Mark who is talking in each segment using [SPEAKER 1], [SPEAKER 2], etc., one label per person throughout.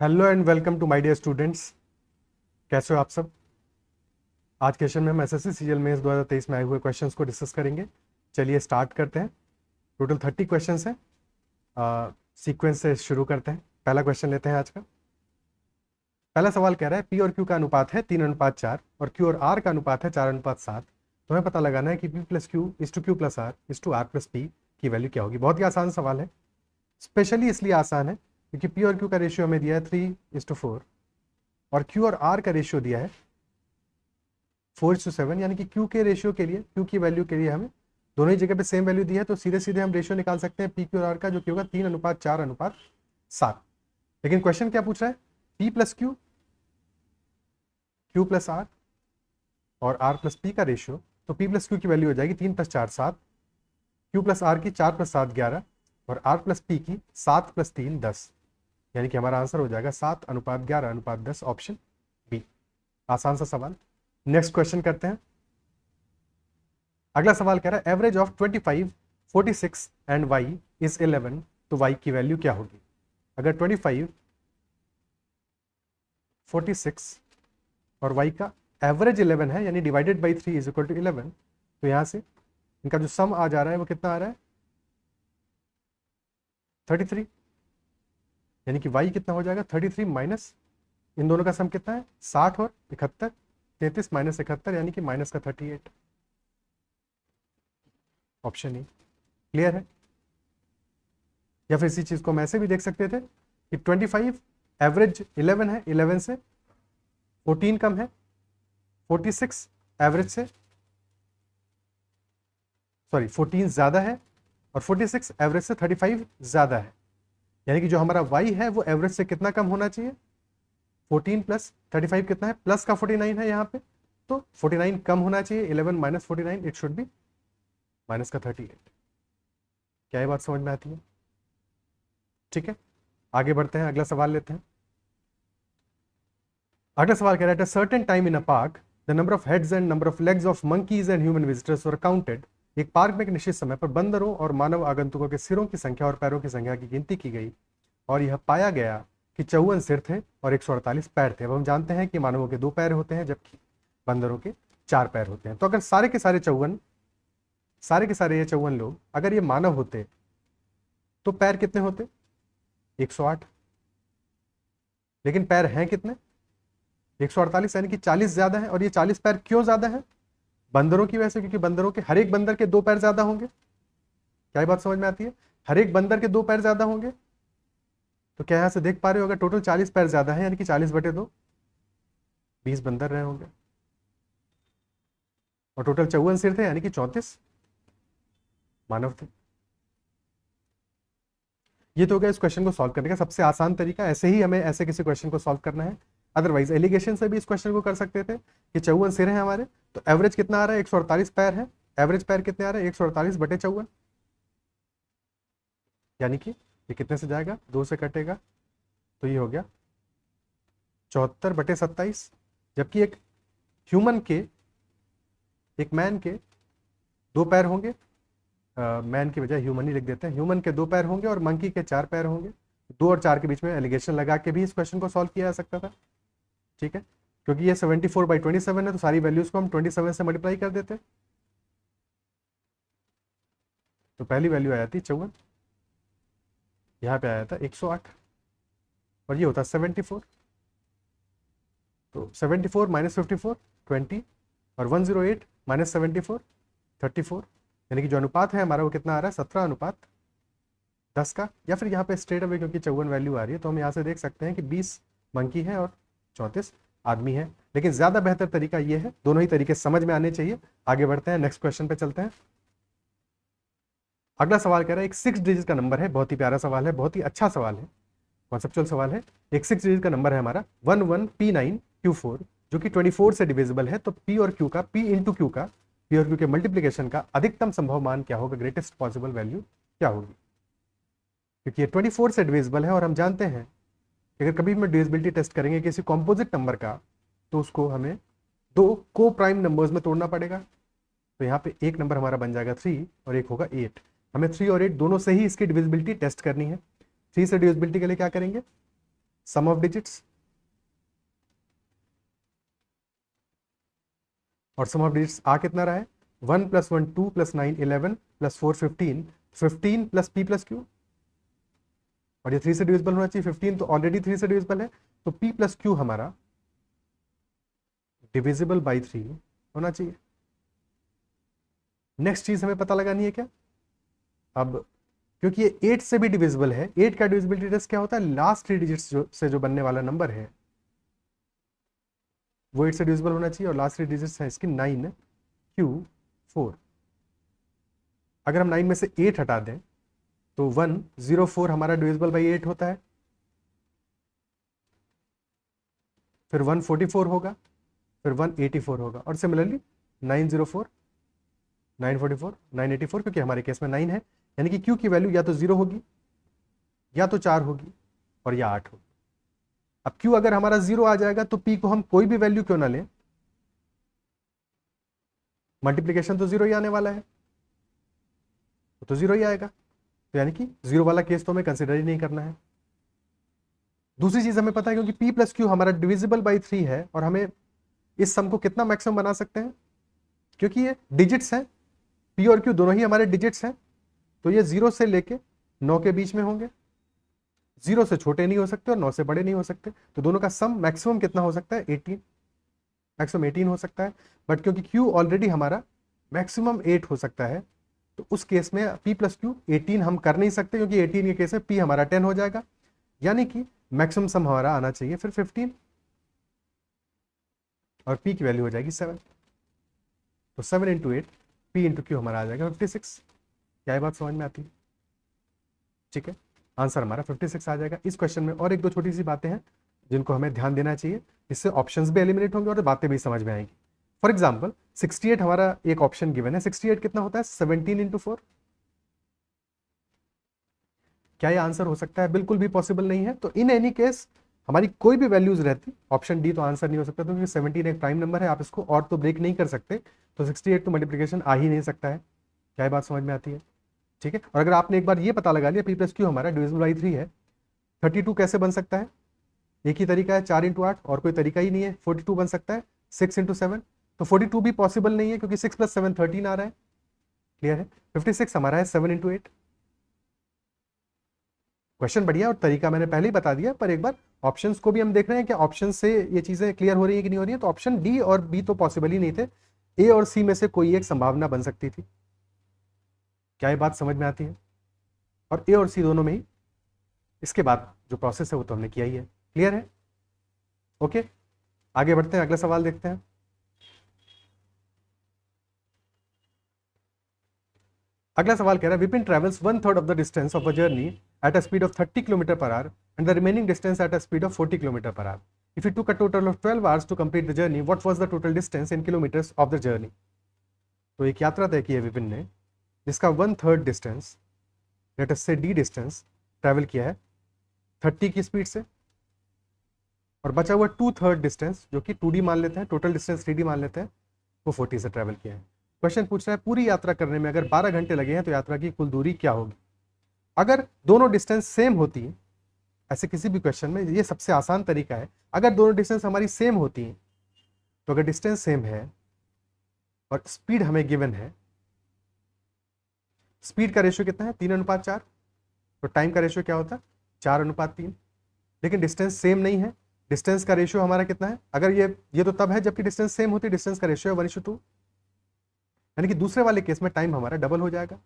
[SPEAKER 1] Hello and welcome to my dear students. कैसे हो आप सब। आज के सेशन में हम एसएससी सीजीएल मेंस 2023 में आए हुए क्वेश्चंस को डिस्कस करेंगे। चलिए स्टार्ट करते हैं। टोटल 30 क्वेश्चंस हैं। सीक्वेंस से शुरू करते हैं। पहला क्वेश्चन लेते हैं आज का। पहला सवाल कह रहा है पी और क्यू का अनुपात है 3:4 और क्यू और आर का अनुपात है 4:7। तो हमें पता लगाना है कि P plus Q is to Q plus R is to R plus P की वैल्यू क्या होगी। बहुत ही आसान सवाल है। स्पेशली इसलिए आसान है क्योंकि पी और क्यू का रेशियो हमें दिया है 3:4 और क्यू और आर का रेशियो दिया है 4:7। यानी कि क्यू के रेशियो के लिए, क्यू की वैल्यू के लिए हमें दोनों ही जगह पे सेम वैल्यू दी है, तो सीधे सीधे हम रेशियो निकाल सकते हैं पी क्यू और आर का, जो कि होगा 3:4:7। लेकिन क्वेश्चन क्या पूछ रहा है, P plus Q, Q plus R और आर प्लस पी का रेशियो। तो पी प्लस क्यू की वैल्यू हो जाएगी 3+4=7, क्यू प्लस आर की 4+7=11 और आर प्लस पी की 7+3=10। यानी कि हमारा आंसर हो जाएगा 7:11:10, ऑप्शन बी। आसान सा सवाल। नेक्स्ट क्वेश्चन करते हैं। अगला सवाल कह रहा है average of 25, 46 and Y is 11। तो वाई की वैल्यू क्या होगी। अगर 25, 46 और वाई का एवरेज 11 है, यानी divided by 3 is equal to 11, तो यहां से इनका जो सम आ जा रहा है वो कितना आ रहा है 33। यानी कि वाई कितना हो जाएगा 33 माइनस इन दोनों का सम कितना है 60 और 71, 33 माइनस 71 यानी कि माइनस का 38। ऑप्शन ए क्लियर है। या फिर इसी चीज को हम ऐसे भी देख सकते थे कि 25 एवरेज 11 है, 11 से 14 कम है, 46 एवरेज से, सॉरी 14 ज्यादा है और 46 एवरेज से 35 ज्यादा है। यानी कि जो हमारा y है वो एवरेज से कितना कम होना चाहिए, 14 प्लस 35 कितना है, प्लस का 49 है यहाँ पे, तो 49 कम होना चाहिए। 11 minus 49 it should be minus का 38। क्या ये बात समझ में आती है। ठीक है, आगे बढ़ते हैं, अगला सवाल लेते हैं। अगला सवाल कह रहा है certain time in a park the number of heads and number of legs of monkeys and human visitors were counted. एक पार्क में एक निश्चित समय पर बंदरों और मानव आगंतुकों के सिरों की संख्या और पैरों की संख्या की गिनती की गई और यह पाया गया कि 54 सिर थे और 148 पैर थे। अब हम जानते हैं कि मानवों के 2 पैर होते हैं जबकि बंदरों के 4 पैर होते हैं। तो अगर सारे के सारे 54 लोग अगर ये मानव होते तो पैर कितने होते 108। लेकिन पैर हैं कितने 148, यानी कि 40 ज्यादा है। और ये 40 पैर क्यों ज्यादा है, बंदरों की वजह से, क्योंकि बंदरों के हर एक बंदर के 2 पैर ज्यादा होंगे। क्या ये बात समझ में आती है, हर एक बंदर के 2 पैर ज्यादा होंगे। तो क्या यहां से देख पा रहे हो, अगर टोटल 40 पैर ज्यादा है यानी कि 40/2 20 बंदर रहे होंगे और टोटल 54 सिर थे यानी कि 34 मानव थे। ये तो हो गया इस क्वेश्चन को सॉल्व करने का सबसे आसान तरीका। ऐसे ही हमें ऐसे किसी क्वेश्चन को सॉल्व करना है। अदरवाइज एलिगेशन से भी इस क्वेश्चन को कर सकते थे कि 54 सिर हैं हमारे, तो एवरेज कितना आ रहा है 148 पैर है। एवरेज पैर कितने आ रहे हैं 148/54, यानी कि ये कितने से जाएगा 2 से कटेगा, तो ये हो गया 74/27। जबकि एक ह्यूमन के, एक मैन के 2 पैर होंगे, मैन की बजाय ह्यूमन ही लिख देते हैं, ह्यूमन के 2 पैर होंगे और मंकी के 4 पैर होंगे। 2 और 4 के बीच में एलिगेशन लगा के भी इस क्वेश्चन को सॉल्व किया जा सकता था। ठीक है, क्योंकि ये 74/27 है तो सारी वैल्यूज को हम 27 से मल्टीप्लाई कर देते, तो पहली वैल्यू आ जाती 54, यहाँ पे आया था 108 और ये होता 74। तो 74 माइनस 54 20 और 108 माइनस 74 34। यानी कि जो अनुपात है हमारा वो कितना आ रहा है 17:10 का। या फिर यहाँ पे स्ट्रेट अवे क्योंकि 54 वैल्यू आ रही है तो हम यहाँ से देख सकते हैं कि 20 मंकी है और 34 आदमी है। लेकिन ज्यादा बेहतर तरीका ये है, दोनों ही तरीके समझ में आने चाहिए। आगे बढ़ते हैं, नेक्स्ट क्वेश्चन पे चलते हैं। अगला सवाल कह रहा है एक 6 डिजिट का नंबर है, बहुत ही प्यारा सवाल है, बहुत ही अच्छा सवाल है, कॉन्सेप्चुअल सवाल है। एक 6 डिजिट का नंबर है हमारा 11P9Q4 जो कि 24 से डिविजिबल है। तो P और Q का, P इंटू Q का, P और Q के मल्टीप्लीकेशन का अधिकतम संभव मान क्या होगा, ग्रेटेस्ट पॉसिबल वैल्यू क्या होगी। क्योंकि ये 24 से डिविजिबल है और हम जानते हैं कि अगर कभी भी डिविजिबिलिटी टेस्ट करेंगे किसी कॉम्पोजिट नंबर का तो उसको हमें 2 को प्राइम नंबर्स में तोड़ना पड़ेगा। तो यहाँ पे एक नंबर हमारा बन जाएगा 3 और एक होगा 8। हमें 3 और 8 दोनों से ही इसकी डिविजिबिलिटी टेस्ट करनी है। 3 से डिविजिबिलिटी के लिए क्या करेंगे, सम ऑफ डिजिट्स, और सम ऑफ डिजिट्स आ कितना रहा है, 1 + 1 2 + 9 11 + 4 15, 15 + p + q, और ये 3 से डिविजिबल होना चाहिए। 15 तो ऑलरेडी 3 से डिविजिबल है, तो p + q हमारा डिविजिबल बाई 3 होना चाहिए। नेक्स्ट चीज हमें पता लगानी है क्या, अब क्योंकि ये 8 से भी डिविजिबल है, 8 का डिविजिबिलिटी टेस्ट क्या होता है, लास्ट 3 डिजिट्स से जो बनने वाला नंबर है वो 8 से डिविजिबल होना चाहिए, और लास्ट 3 डिजिट्स है इसकी 9 q 4। अगर हम 9 में से 8 हटा दें तो 104 हमारा डिविजिबल बाई 8 होता है, फिर 144 होगा, फिर 184 होगा, और सिमिलरली 904 944 984, क्योंकि हमारे केस में 9 है, यानी कि q की वैल्यू या तो 0 होगी, या तो 4 होगी, और या 8 होगी। अब q अगर हमारा 0 आ जाएगा तो p को हम कोई भी वैल्यू क्यों ना लें, मल्टीप्लीकेशन तो 0 ही आने वाला है, तो 0 ही आएगा, तो यानी कि 0 वाला केस तो हमें कंसिडर ही नहीं करना है। दूसरी चीज हमें पता है, क्योंकि p + q हमारा डिविजिबल बाई 3 है, और हमें इस सम को कितना मैक्सिमम बना सकते हैं, क्योंकि ये डिजिट्स हैं, p और q दोनों ही हमारे डिजिट्स हैं, तो ये 0 से लेके 9 के बीच में होंगे, 0 से छोटे नहीं हो सकते और 9 से बड़े नहीं हो सकते, तो दोनों का सम मैक्सिमम कितना हो सकता है, 18, मैक्सिमम 18 हो सकता है। बट क्योंकि q ऑलरेडी हमारा मैक्सिमम 8 हो सकता है, तो उस केस में p + q 18 हम कर नहीं सकते, क्योंकि 18 के केस में p हमारा 10 हो जाएगा, यानी कि मैक्सिमम सम हमारा आना चाहिए फिर 15, और p की वैल्यू हो जाएगी 7, तो 7 × 8 p × q हमारा आ जाएगा 56। क्या ये बात समझ में आती है, ठीक है, आंसर हमारा 56 आ जाएगा। इस क्वेश्चन में और एक दो छोटी सी बातें हैं जिनको हमें ध्यान देना चाहिए, इससे ऑप्शंस भी एलिमिनेट होंगे और बातें भी समझ में आएंगी। फॉर एग्जाम्पल 68 हमारा एक ऑप्शन गिवन है, 68 कितना होता है, 17 × 4। क्या ये आंसर हो सकता है, बिल्कुल भी पॉसिबल नहीं है, तो इन एनी केस हमारी कोई भी वैल्यूज रहती, ऑप्शन डी तो आंसर नहीं हो सकता, क्योंकि 17 एक प्राइम नंबर है, आप इसको और तो ब्रेक नहीं कर सकते, तो 68 तो मल्टीप्लिकेशन आ ही नहीं सकता है। क्या ये बात समझ में आती है, ठीक है। और अगर आपने एक बार ये पता लगा लिया p + q हमारा डिविजिबल बाई 3 है, 32 कैसे बन सकता है, एक ही तरीका है, 4 × 8, और कोई तरीका ही नहीं है। 42 बन सकता है 6 × 7, तो 42 भी पॉसिबल नहीं है, क्योंकि 6 + 7 13 आ रहा है, क्लियर है। 56 हमारा है 7 × 8। क्वेश्चन बढ़िया और तरीका मैंने पहले ही बता दिया, पर एक बार ऑप्शंस को भी हम देख रहे हैं कि ऑप्शन से ये चीजें क्लियर हो रही है कि नहीं हो रही है, तो ऑप्शन डी और बी तो पॉसिबल ही नहीं थे, ए और सी में से कोई एक संभावना बन सकती थी। क्या ये बात समझ में आती है, और ए और सी दोनों में ही इसके बाद जो प्रोसेस है वो तो हमने किया ही है, क्लियर है, ओके। आगे बढ़ते हैं, अगला सवाल देखते हैं। अगला सवाल कह रहा है, Vipin travels 1/3 of the distance of a journey at a speed of 30 km/h and the remaining distance at a speed of 40 km/h. If it took a total of 12 hours to complete the journey, what was the total distance in kilometers of the journey? तो एक यात्रा तय की है विपिन ने, जिसका 1/3 distance, let us से D distance travel किया है 30 की स्पीड से, और बचा हुआ 2/3 डिस्टेंस जो कि 2D मान लेते हैं, टोटल डिस्टेंस 3D मान लेते हैं, वो 40 से ट्रैवल किया है। क्वेश्चन पूछ रहा है, पूरी यात्रा करने में अगर 12 घंटे लगे हैं तो यात्रा की कुल दूरी क्या होगी। अगर दोनों डिस्टेंस सेम होती है, ऐसे किसी भी क्वेश्चन में ये सबसे आसान तरीका है, अगर दोनों डिस्टेंस हमारी सेम होती हैं, तो अगर डिस्टेंस सेम है और स्पीड हमें गिवन है, स्पीड का रेशियो कितना है, 3:4, तो टाइम का रेशियो क्या होता है, 4:3। लेकिन डिस्टेंस सेम नहीं है, डिस्टेंस का रेशियो हमारा कितना है, अगर ये तो तब है जबकि डिस्टेंस सेम होती है, डिस्टेंस का रेशियो है 1:2, यानी कि दूसरे वाले केस में टाइम हमारा डबल हो जाएगा,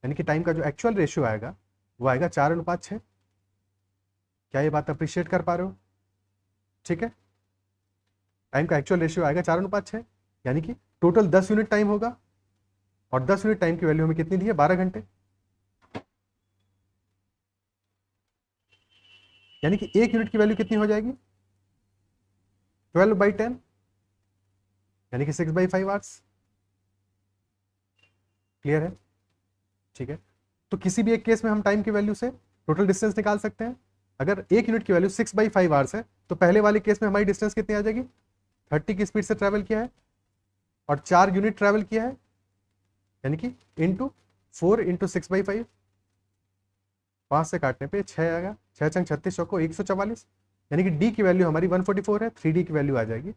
[SPEAKER 1] यानी कि टाइम का जो एक्चुअल रेशियो आएगा वो आएगा 4:6। क्या ये बात अप्रिशिएट कर पा रहे हो, ठीक है, टाइम का एक्चुअल रेशियो आएगा 4:6, यानी कि टोटल 10 यूनिट टाइम होगा, और 10 यूनिट टाइम की वैल्यू हमें कितनी दी है, 12 घंटे, यानी कि एक यूनिट की वैल्यू कितनी हो जाएगी, 12/10, यानी कि 6/5 आवर्स, क्लियर है, ठीक है। तो किसी भी एक केस में हम टाइम की वैल्यू से टोटल डिस्टेंस निकाल सकते हैं। अगर एक यूनिट की वैल्यू 6/5 आवर्स है, तो पहले वाले केस में हमारी डिस्टेंस कितनी आ जाएगी, 30 की स्पीड से ट्रैवल किया है और 4 यूनिट ट्रैवल किया है, यानी कि इंटू 4 × 6/5, 5 से काटने पे 6 आएगा, 6 चंग 36 चौको 144, यानी कि डी की वैल्यू हमारी 144 है, 3D की वैल्यू आ जाएगी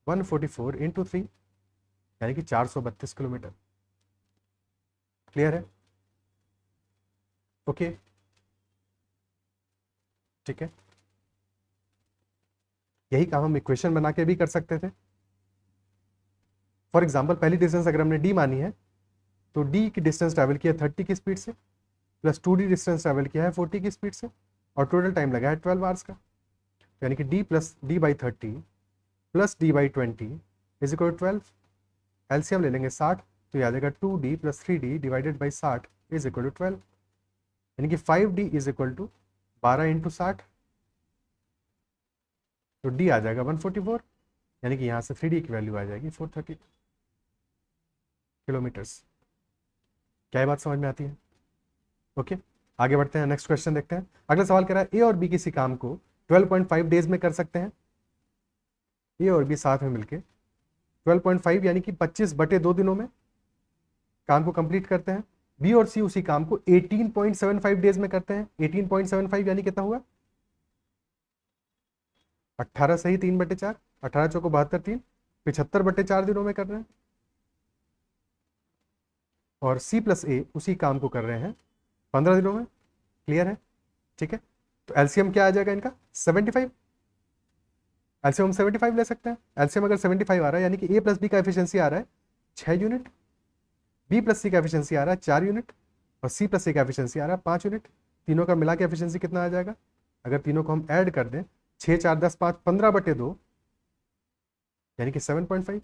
[SPEAKER 1] 144 इंटू 3, यानी कि 432 किलोमीटर। क्लियर है? ओके, ठीक है। यही काम हम इक्वेशन बना के भी कर सकते थे। फॉर एग्जाम्पल पहली डिस्टेंस अगर हमने डी मानी है तो डी की डिस्टेंस ट्रैवल किया 30 की स्पीड से, प्लस 2D डिस्टेंस ट्रैवल किया है 40 की स्पीड से, और टोटल टाइम लगा है 12 आवर्स का, यानी कि D plus D by 30 plus D by 20 is equal 12। LCM ले लेंगे 60, तो यह आ जाएगा 2D plus 3D divided by 60 is equal to 12, यानी कि 5D is equal to 12 into 60, तो डी आ जाएगा 144, यानी कि यहाँ से 3D की वैल्यू आ जाएगी 430 किलोमीटर्स। क्या ये बात समझ में आती है? ओके, आगे बढ़ते हैं, नेक्स्ट क्वेश्चन देखते हैं। अगला सवाल कह रहा है ए और बी किसी काम को 12.5 डेज में कर सकते हैं। ए और बी साथ में मिलके 12.5 यानी कि 25/2 दिनों में काम को कंप्लीट करते हैं। बी और सी उसी काम को 18.75 डेज में करते हैं। 18.75 यानी कितना हुआ? 18 सही 3/4, 18 चौको 72, 3 75/4 दिनों में कर रहे हैं। और सी प्लस ए उसी काम को कर रहे हैं 15 दिनों में। क्लियर है? ठीक है, तो एलसीएम क्या आ जाएगा इनका? 75। एलसीएम हम 75 ले सकते हैं। एलसीएम अगर 75 आ रहा है यानी कि ए प्लस बी का एफिशिएंसी आ रहा है 6 यूनिट, बी प्लस सी का एफिशिएंसी आ रहा है 4 यूनिट, और सी प्लस ए का एफिशिएंसी आ रहा है 5 यूनिट। तीनों का मिला के एफिशिएंसी कितना आ जाएगा? अगर तीनों को हम ऐड कर दें 6 4 10 5 15/2, यानी कि 7.5।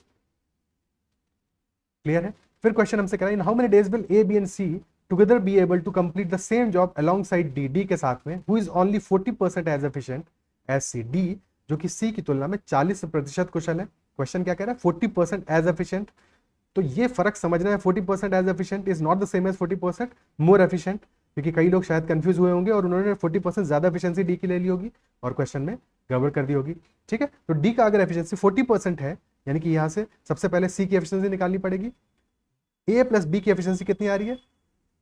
[SPEAKER 1] क्लियर है? फिर क्वेश्चन हमसे कह रहा है in how many days will A B and C together be able to complete the same job alongside D, D के साथ में, who is only 40% as efficient as C, D जो कि सी की तुलना में 40% कुशल है। क्वेश्चन क्या कह रहा है? 40% एज एफिशिएंट। तो ये फर्क समझना है, 40% as efficient is not the same as 40% more efficient, क्योंकि कई लोग शायद कंफ्यूज हुए होंगे और उन्होंने 40% ज्यादा एफिशिएंसी डी की ले ली होगी और क्वेश्चन में गड़बड़ कर दी होगी। ठीक है, तो डी का अगर एफिशिएंसी 40% है, यानी कि यहां से सबसे पहले सी की एफिशिएंसी निकालनी पड़ेगी। ए प्लस बी की एफिशिएंसी कितनी आ रही है?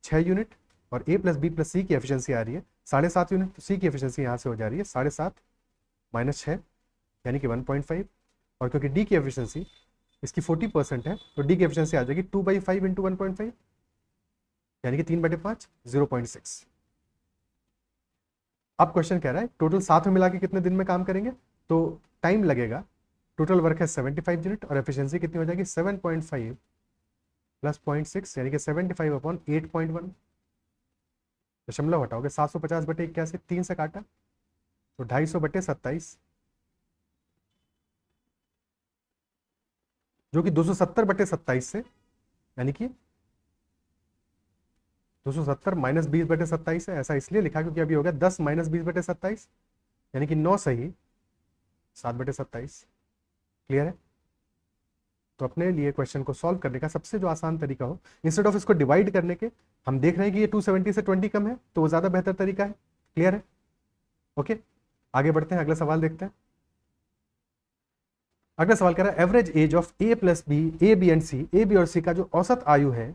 [SPEAKER 1] 6 यूनिट, और ए प्लस बी प्लस सी की एफिशिएंसी आ रही है 7.5 यूनिट, तो सी की एफिशिएंसी यहां से हो जा रही है 7.5 माइनस 6, यानी कि 1.5, और क्योंकि डी की एफिशिएंसी इसकी 40% है तो डी की एफिशिएंसी आ जाएगी 2/5 इंटू 1.5, यानी कि 3/5 0.6। अब क्वेश्चन कह रहा है टोटल साथ में मिला के कितने दिन में काम करेंगे, तो टाइम लगेगा, टोटल वर्क है 75 यूनिट, और एफिशिएंसी कितनी हो जाएगी 7.5 प्लस 0.6, यानी कि 75/8.1। दशमलव हटाओगे 750/81, 3 से काटा तो 250/27, जो कि 270/27 से, यानी कि 270 माइनस 20/27 है। ऐसा इसलिए लिखा क्योंकि अभी हो गया 10 माइनस 20/27, यानी कि 9 सही 7/27। क्लियर है? तो अपने लिए क्वेश्चन को सॉल्व करने का सबसे जो आसान तरीका हो, इंस्टेड ऑफ इसको डिवाइड करने के, हम देख रहे हैं कि ये 270 से 20 कम है तो वो ज्यादा बेहतर तरीका है। क्लियर है? ओके, आगे बढ़ते हैं, अगला सवाल देखते हैं। अगला सवाल कह रहा है average age of A plus B, A B and C, A B और सी का जो औसत आयु है,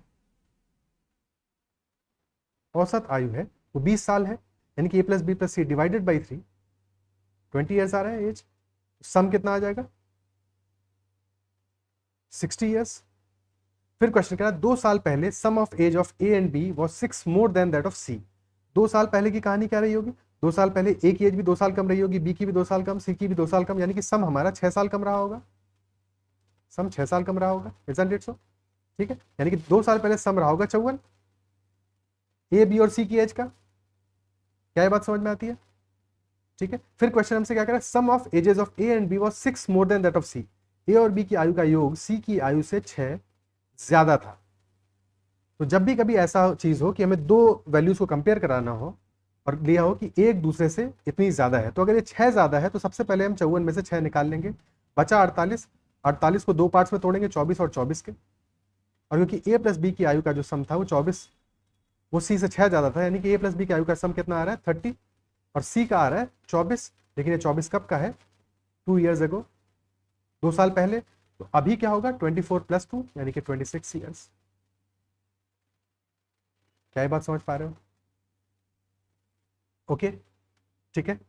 [SPEAKER 1] औसत आयु है वो 20 साल है, यानी कि A plus B plus C divided by 3, 20 years आ रहा है एज। सम कितना आ जाएगा? 60 ईयर्स। फिर क्वेश्चन कह रहा है 2 साल पहले sum of age of A and B was 6 more than that of C. 2 साल पहले की कहानी क्या रही होगी? 2 साल पहले ए की एज भी 2 साल कम रही होगी, बी की भी 2 साल कम, सी की भी 2 साल कम, यानी कि सम हमारा 6 साल कम रहा होगा। सम 6 साल कम रहा होगा, इजंट इट सो? ठीक है, यानी कि 2 साल पहले सम रहा होगा 54 ए बी और सी की एज का। क्या ये बात समझ में आती है? ठीक है, फिर क्वेश्चन हमसे क्या कह रहा है sum of ages of A and B was 6 more than that of C. A और बी की आयु का योग सी की आयु से 6 ज्यादा था। तो जब भी कभी ऐसा चीज हो कि हमें दो वैल्यूज को कंपेयर कराना हो और लिया हो कि एक दूसरे से इतनी ज्यादा है, तो अगर ये 6 ज्यादा है तो सबसे पहले हम 54 में से 6 निकाल लेंगे, बचा 48। 48 को 2 पार्ट्स में तोड़ेंगे, 24 और 24 के, और क्योंकि ए प्लस बी की आयु का जो सम था वो 24, वो सी से 6 ज्यादा था, यानी कि ए प्लस बी की आयु का सम कितना आ रहा है 30, और सी का आ रहा है 24। लेकिन ये 24 कब का है? 2 ईयर्स अगो, 2 साल पहले। तो अभी क्या होगा? 24 + 2 यानी कि 26 ईयर्स। क्या ये बात समझ पा रहे हो? ओके, ठीक है,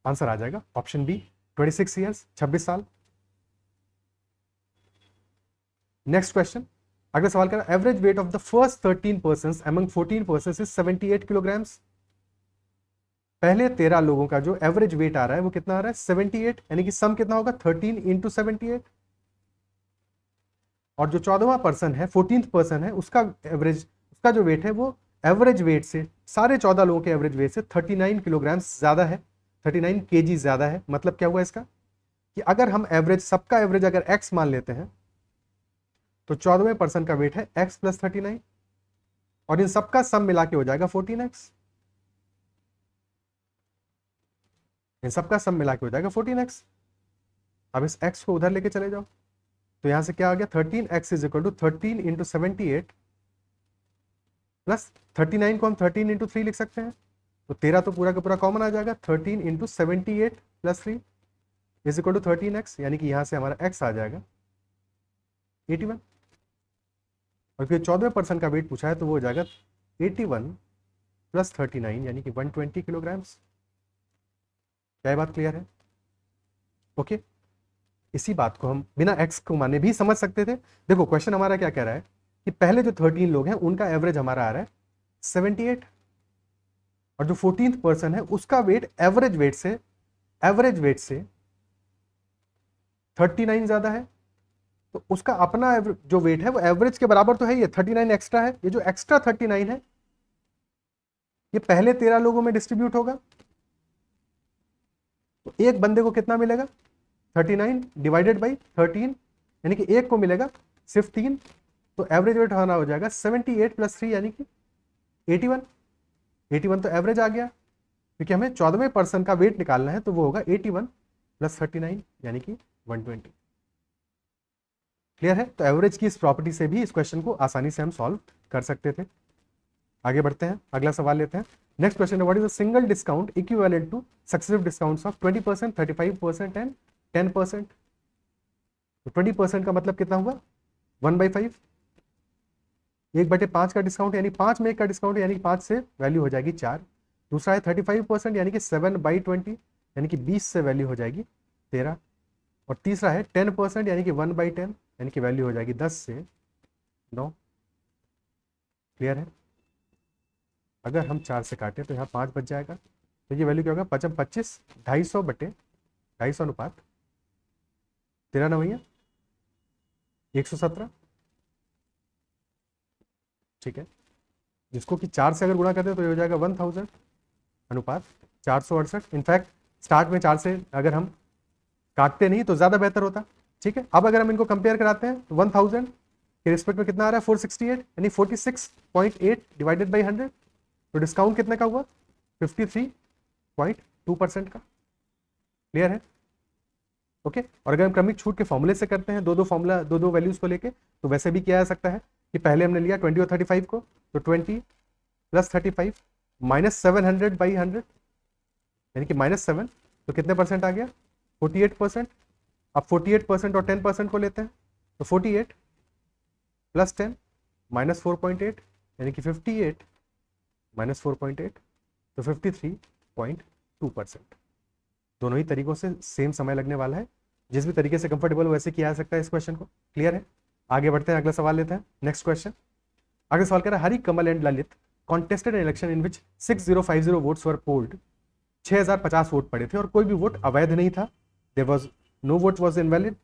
[SPEAKER 1] आंसर आ जाएगा ऑप्शन बी 26 ईयर्स, 26 साल। नेक्स्ट क्वेश्चन, अगला सवाल करें, average weight of the first 13 persons among 14 persons is 78 kilograms. पहले 13 लोगों का जो एवरेज वेट आ रहा है वो कितना आ रहा है 78, यानी कि सम कितना होगा 13 इंटू 78। और जो 14वां पर्सन है 14th पर्सन है उसका एवरेज, उसका जो वेट है वो एवरेज वेट से, सारे 14 लोगों के एवरेज वेट से 39 किलोग्राम ज्यादा है, 39 केजी ज्यादा है। मतलब क्या हुआ इसका कि अगर हम एवरेज, सबका एवरेज अगर x मान लेते हैं तो 14वें पर्सन का वेट है x प्लस 39 और इन सबका सम मिला के हो जाएगा 14x। इन सबका सम मिला के हो जाएगा 14x। अब इस x को उधर लेके चले जाओ तो यहां से क्या आ गया 13x is equal to 13 into 78 plus 39 को हम 13 इंटू 3 लिख सकते हैं, तो 13 तो पूरा का पूरा कॉमन आ जाएगा, 13 into 78 plus 3 is equal to 13x, यानी कि यहां से हमारा x आ जाएगा 81। और फिर 14वें पर्सन का वेट पूछा है तो वो हो जाएगा 81 प्लस 39 यानी कि 120 किलोग्राम्स। क्या बात क्लियर है? ओके, इसी बात को हम बिना x को माने भी समझ सकते थे। देखो क्वेश्चन हमारा क्या कह रहा है कि पहले जो 13 लोग हैं उनका एवरेज हमारा आ रहा है 78 और जो 14th पर्सन है उसका वेट एवरेज वेट से 39 ज्यादा है, तो उसका अपना जो वेट है वो एवरेज के बराबर तो है, ये 39 एक्स्ट्रा है। ये जो एक्स्ट्रा 39 है ये पहले 13 लोगों में डिस्ट्रीब्यूट होगा, तो एक बंदे को कितना मिलेगा 39 डिवाइडेड बाई 13, यानी कि एक को मिलेगा सिर्फ 3, तो एवरेज वेट होना हो जाएगा 78 प्लस 3 यानी कि 81। 81 तो एवरेज आ गया, क्योंकि हमें 14वें पर्सन का वेट निकालना है, तो वो होगा 81 प्लस 39 यानी कि 120। क्लियर है? तो एवरेज की इस प्रॉपर्टी से भी इस क्वेश्चन को आसानी से हम सॉल्व कर सकते थे। आगे बढ़ते हैं, अगला सवाल लेते हैं। नेक्स्ट क्वेश्चन है, what is the single discount equivalent two successive discounts of 20%, 35% and 10%। तो 20% का मतलब कितना हुआ 1/5, 1/5 का डिस्काउंट यानी 5 में 1 का डिस्काउंट यानी 5 से वैल्यू हो जाएगी 4। दूसरा है 35% यानी कि 7/20 यानी कि 20 से वैल्यू हो जाएगी 13। और तीसरा है 10% यानी कि 1/10 यानी कि वैल्यू हो जाएगी 10 से 9। क्लियर है? अगर हम 4 से काटें तो यहाँ 5 बच जाएगा, तो ये वैल्यू क्या होगा 25, 250 बटे 250 अनुपात 13 ना भैया 117। ठीक है, जिसको कि 4 से अगर गुणा करते तो ये हो जाएगा 1000 अनुपात 468। इनफैक्ट स्टार्ट में 4 से अगर हम काटते नहीं तो ज़्यादा बेहतर होता। ठीक है, अब अगर हम इनको कंपेयर कराते हैं तो 1000 के रिस्पेक्ट में कितना आ रहा है 468 यानी 46.8 डिवाइडेड बाई 100, तो डिस्काउंट कितने का हुआ 53.2% का। क्लियर है? ओके, और अगर हम क्रमिक छूट के फॉर्मूले से करते हैं दो वैल्यूज को लेके, तो वैसे भी किया जा सकता है कि पहले हमने लिया 20 और 35 को, तो 20 प्लस 35 माइनस 700 बाई 100 यानी कि -7, तो कितने परसेंट आ गया 48%। अब 48% और 10% को लेते हैं तो 48 प्लस 10 माइनस 4.8 यानी कि 58 माइनस 4.8 तो 53.2%। दोनों ही तरीकों से सेम समय लगने वाला है, जिस भी तरीके से कंफर्टेबल वैसे किया जा सकता है इस क्वेश्चन को। क्लियर है? आगे बढ़ते हैं, अगला सवाल लेते हैं। नेक्स्ट क्वेश्चन, अगला सवाल कह रहा है, Hari, Kamal and Lalit contested election in which 6050 votes were polled. 6050 vote पड़े थे और कोई भी वोट अवैध नहीं था। There was no vote was invalid,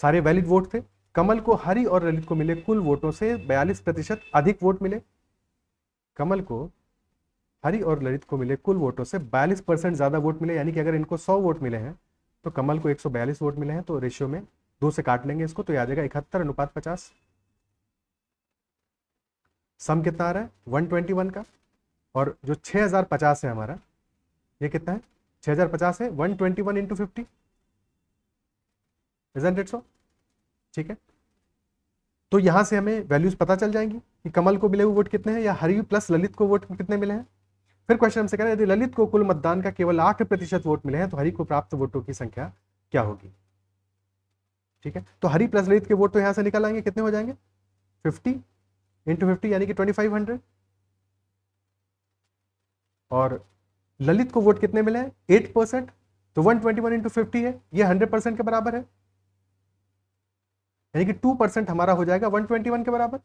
[SPEAKER 1] सारे वैलिड वोट थे। कमल को हरि और ललित को मिले कुल वोटों से 42% अधिक वोट मिले। कमल को हरि और ललित को मिले कुल वोटों से 42% ज्यादा वोट मिले, यानी कि अगर इनको 100 वोट मिले हैं तो कमल को 142 वोट मिले हैं, तो रेशियो में 2 से काट लेंगे इसको, तो ये आ जाएगा 71:50। सम कितना आ रहा है 121 का, और जो 6050 है हमारा, ये कितना है 6050 है 121 इंटू 50, इजंट इट सो? ठीक है, तो यहां से हमें वैल्यूज पता चल जाएंगी कि कमल को मिले हुए वोट कितने हैं या हरि प्लस ललित को वोट कितने मिले हैं। फिर क्वेश्चन हमसे कह रहे हैं, यदि ललित को कुल मतदान का केवल 8% वोट मिले हैं तो हरि को प्राप्त वोटों की संख्या क्या होगी। ठीक है, तो हरि प्लस ललित के वोट तो यहां से निकल आएंगे, कितने हो जाएंगे 50 इंटू 50 यानी कि 2500, और ललित को वोट कितने मिले हैं? 8%, तो 121 इंटू 50 है, ये 100% के बराबर है, यानी कि 2% हमारा हो जाएगा 121 के बराबर।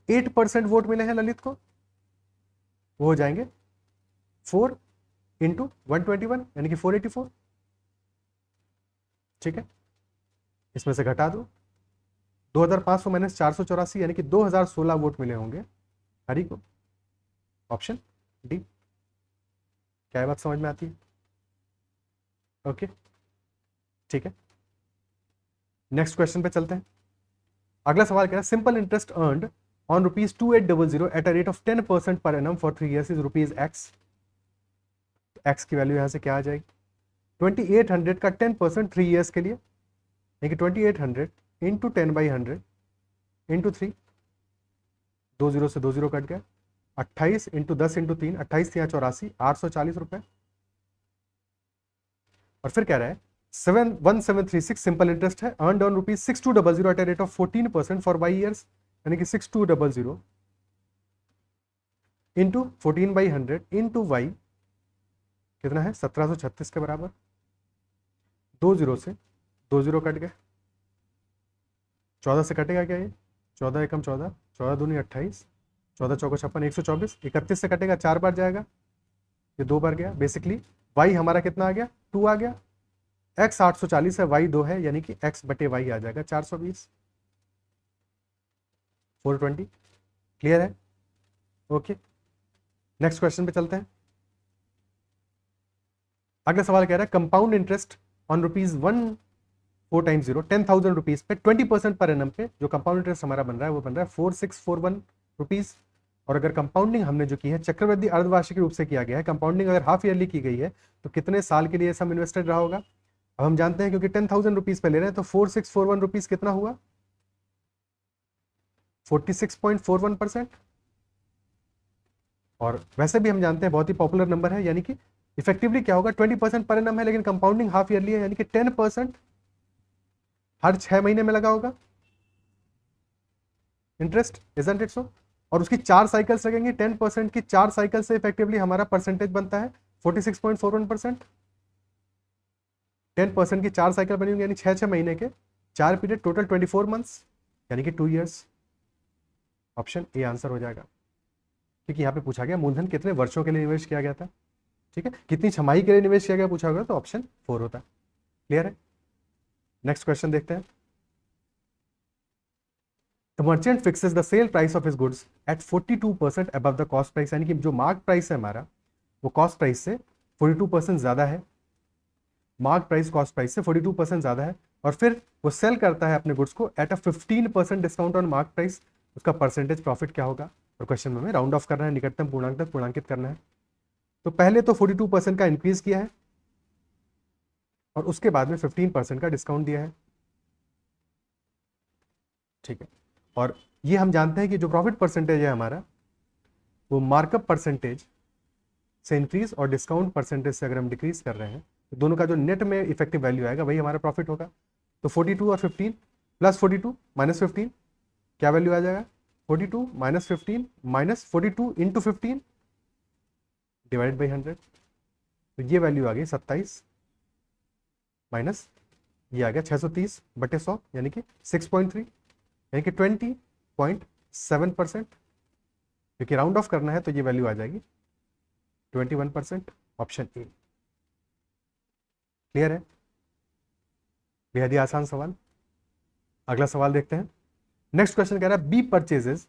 [SPEAKER 1] 8% वोट मिले हैं ललित को, वो हो जाएंगे 4 इंटू 121 यानी कि 484। ठीक है, इसमें से घटा दो 2500 माइनस 484 यानी कि 2016 वोट मिले होंगे हरी को। Option D. क्या है बात समझ में आती है? ओके, ठीक है, नेक्स्ट क्वेश्चन पे चलते हैं। अगला सवाल क्या है? Simple interest earned on ₹2800 at a rate of 10% per annum for 3 years is ₹X। X की वैल्यू यहां से क्या आ जाएगी? 2800 का 10% 3 years के लिए, यानी कि 2800 इंटू 10/100 इंटू 3, 2 0 से 2 0 कट गया, 28 इंटू 10 इंटू 3, 28 या 84, 840 रुपए। और फिर कह रहा है 1736 सिंपल इंटरेस्ट है, earned on ₹6200 at a rate of 14% for y years, यानी कि 6200 इंटू 14/100 इंटू y कितना है? 1736 के बराबर। 2 0 से 2 0 कट गए, 14 से कटेगा क्या? ये 14 एकम 14, 14 दूनी 28, 14 चौको 56, 124, 31 से कटेगा 4 बार जाएगा, ये 2 बार गया। बेसिकली y हमारा कितना आ गया? 2 आ गया। x 840 है, y 2 है, यानी कि x बटे y आ जाएगा 420, 420। क्लियर है? ओके, नेक्स्ट क्वेश्चन पे चलते हैं। अगला सवाल कह रहा है कंपाउंड इंटरेस्ट ऑन ₹14 10,000 रुपीज पे 20% पर एनम पे जो कंपाउंड इंटरेस्ट हमारा बन रहा है वो बन रहा है 4641 रुपीज। और अगर कंपाउंडिंग हमने जो की है चक्रवृद्धि अर्धवार्षिक रूप से किया गया है, कंपाउंडिंग अगर हाफ ईयरली की गई है तो कितने साल के लिए सम इन्वेस्टेड रहा होगा? अब हम जानते हैं क्योंकि 10,000 रुपीज पे ले रहे हैं तो 4641 रुपीज कितना हुआ? 46.41%। और वैसे भी हम जानते हैं बहुत ही पॉपुलर नंबर है, यानी कि इफेक्टिवली क्या होगा? 20% पर एनम है, लेकिन कंपाउंडिंग हाफ ईयरली है, यानी कि 10% हर 6 महीने में लगा होगा इंटरेस्ट, इजंट इट सो? और उसकी 4 साइकिल्स लगेंगी, 10% की 4 साइकिल से इफेक्टिवली हमारा परसेंटेज बनता है 46.41%। 10% की 4 साइकिल बनी होंगी, यानी 6 महीने के 4 पीरियड, टोटल 24 मंथ्स, यानी कि 2 years। ऑप्शन ए आंसर हो जाएगा, क्योंकि यहाँ पे पूछा गया मूलधन कितने वर्षों के लिए निवेश किया गया था। ठीक है, कितनी छमाही के लिए निवेश किया गया पूछा गया तो ऑप्शन 4 होता है। क्लियर है? नेक्स्ट क्वेश्चन देखते हैं। The merchant fixes the sale price of his goods at 42% above the cost price, यानी कि जो मार्क प्राइस है हमारा वो कॉस्ट प्राइस से 42% ज्यादा है। मार्क प्राइस कॉस्ट प्राइस से 42% ज्यादा है, और फिर वो सेल करता है अपने गुड्स को at a 15% discount on mark price. उसका परसेंटेज प्रॉफिट क्या होगा? और क्वेश्चन में हमें राउंड ऑफ करना है, निकटतम पूर्णांक तक पूर्णांकित करना है। तो पहले तो 42% का इंक्रीज किया है और उसके बाद में 15% का डिस्काउंट दिया है। ठीक है, और ये हम जानते हैं कि जो प्रॉफिट परसेंटेज है हमारा वो मार्कअप परसेंटेज से इंक्रीज और डिस्काउंट परसेंटेज से अगर हम डिक्रीज कर रहे हैं तो दोनों का जो नेट में इफेक्टिव वैल्यू आएगा वही हमारा प्रॉफिट होगा। तो 42 और 15 प्लस 42 माइनस 15 क्या वैल्यू आ जाएगा? 42 minus 15 minus 42 into 15 divide by 100, तो ये वैल्यू आ गई 27 माइनस ये आ गया 630 बटे 100, यानी कि 6.3, यानी कि 20.7%। क्योंकि राउंड ऑफ करना है तो ये वैल्यू आ जाएगी 21%। Option A. क्लियर है? बेहद ही आसान सवाल। अगला सवाल देखते हैं। नेक्स्ट क्वेश्चन कह रहा है B purchases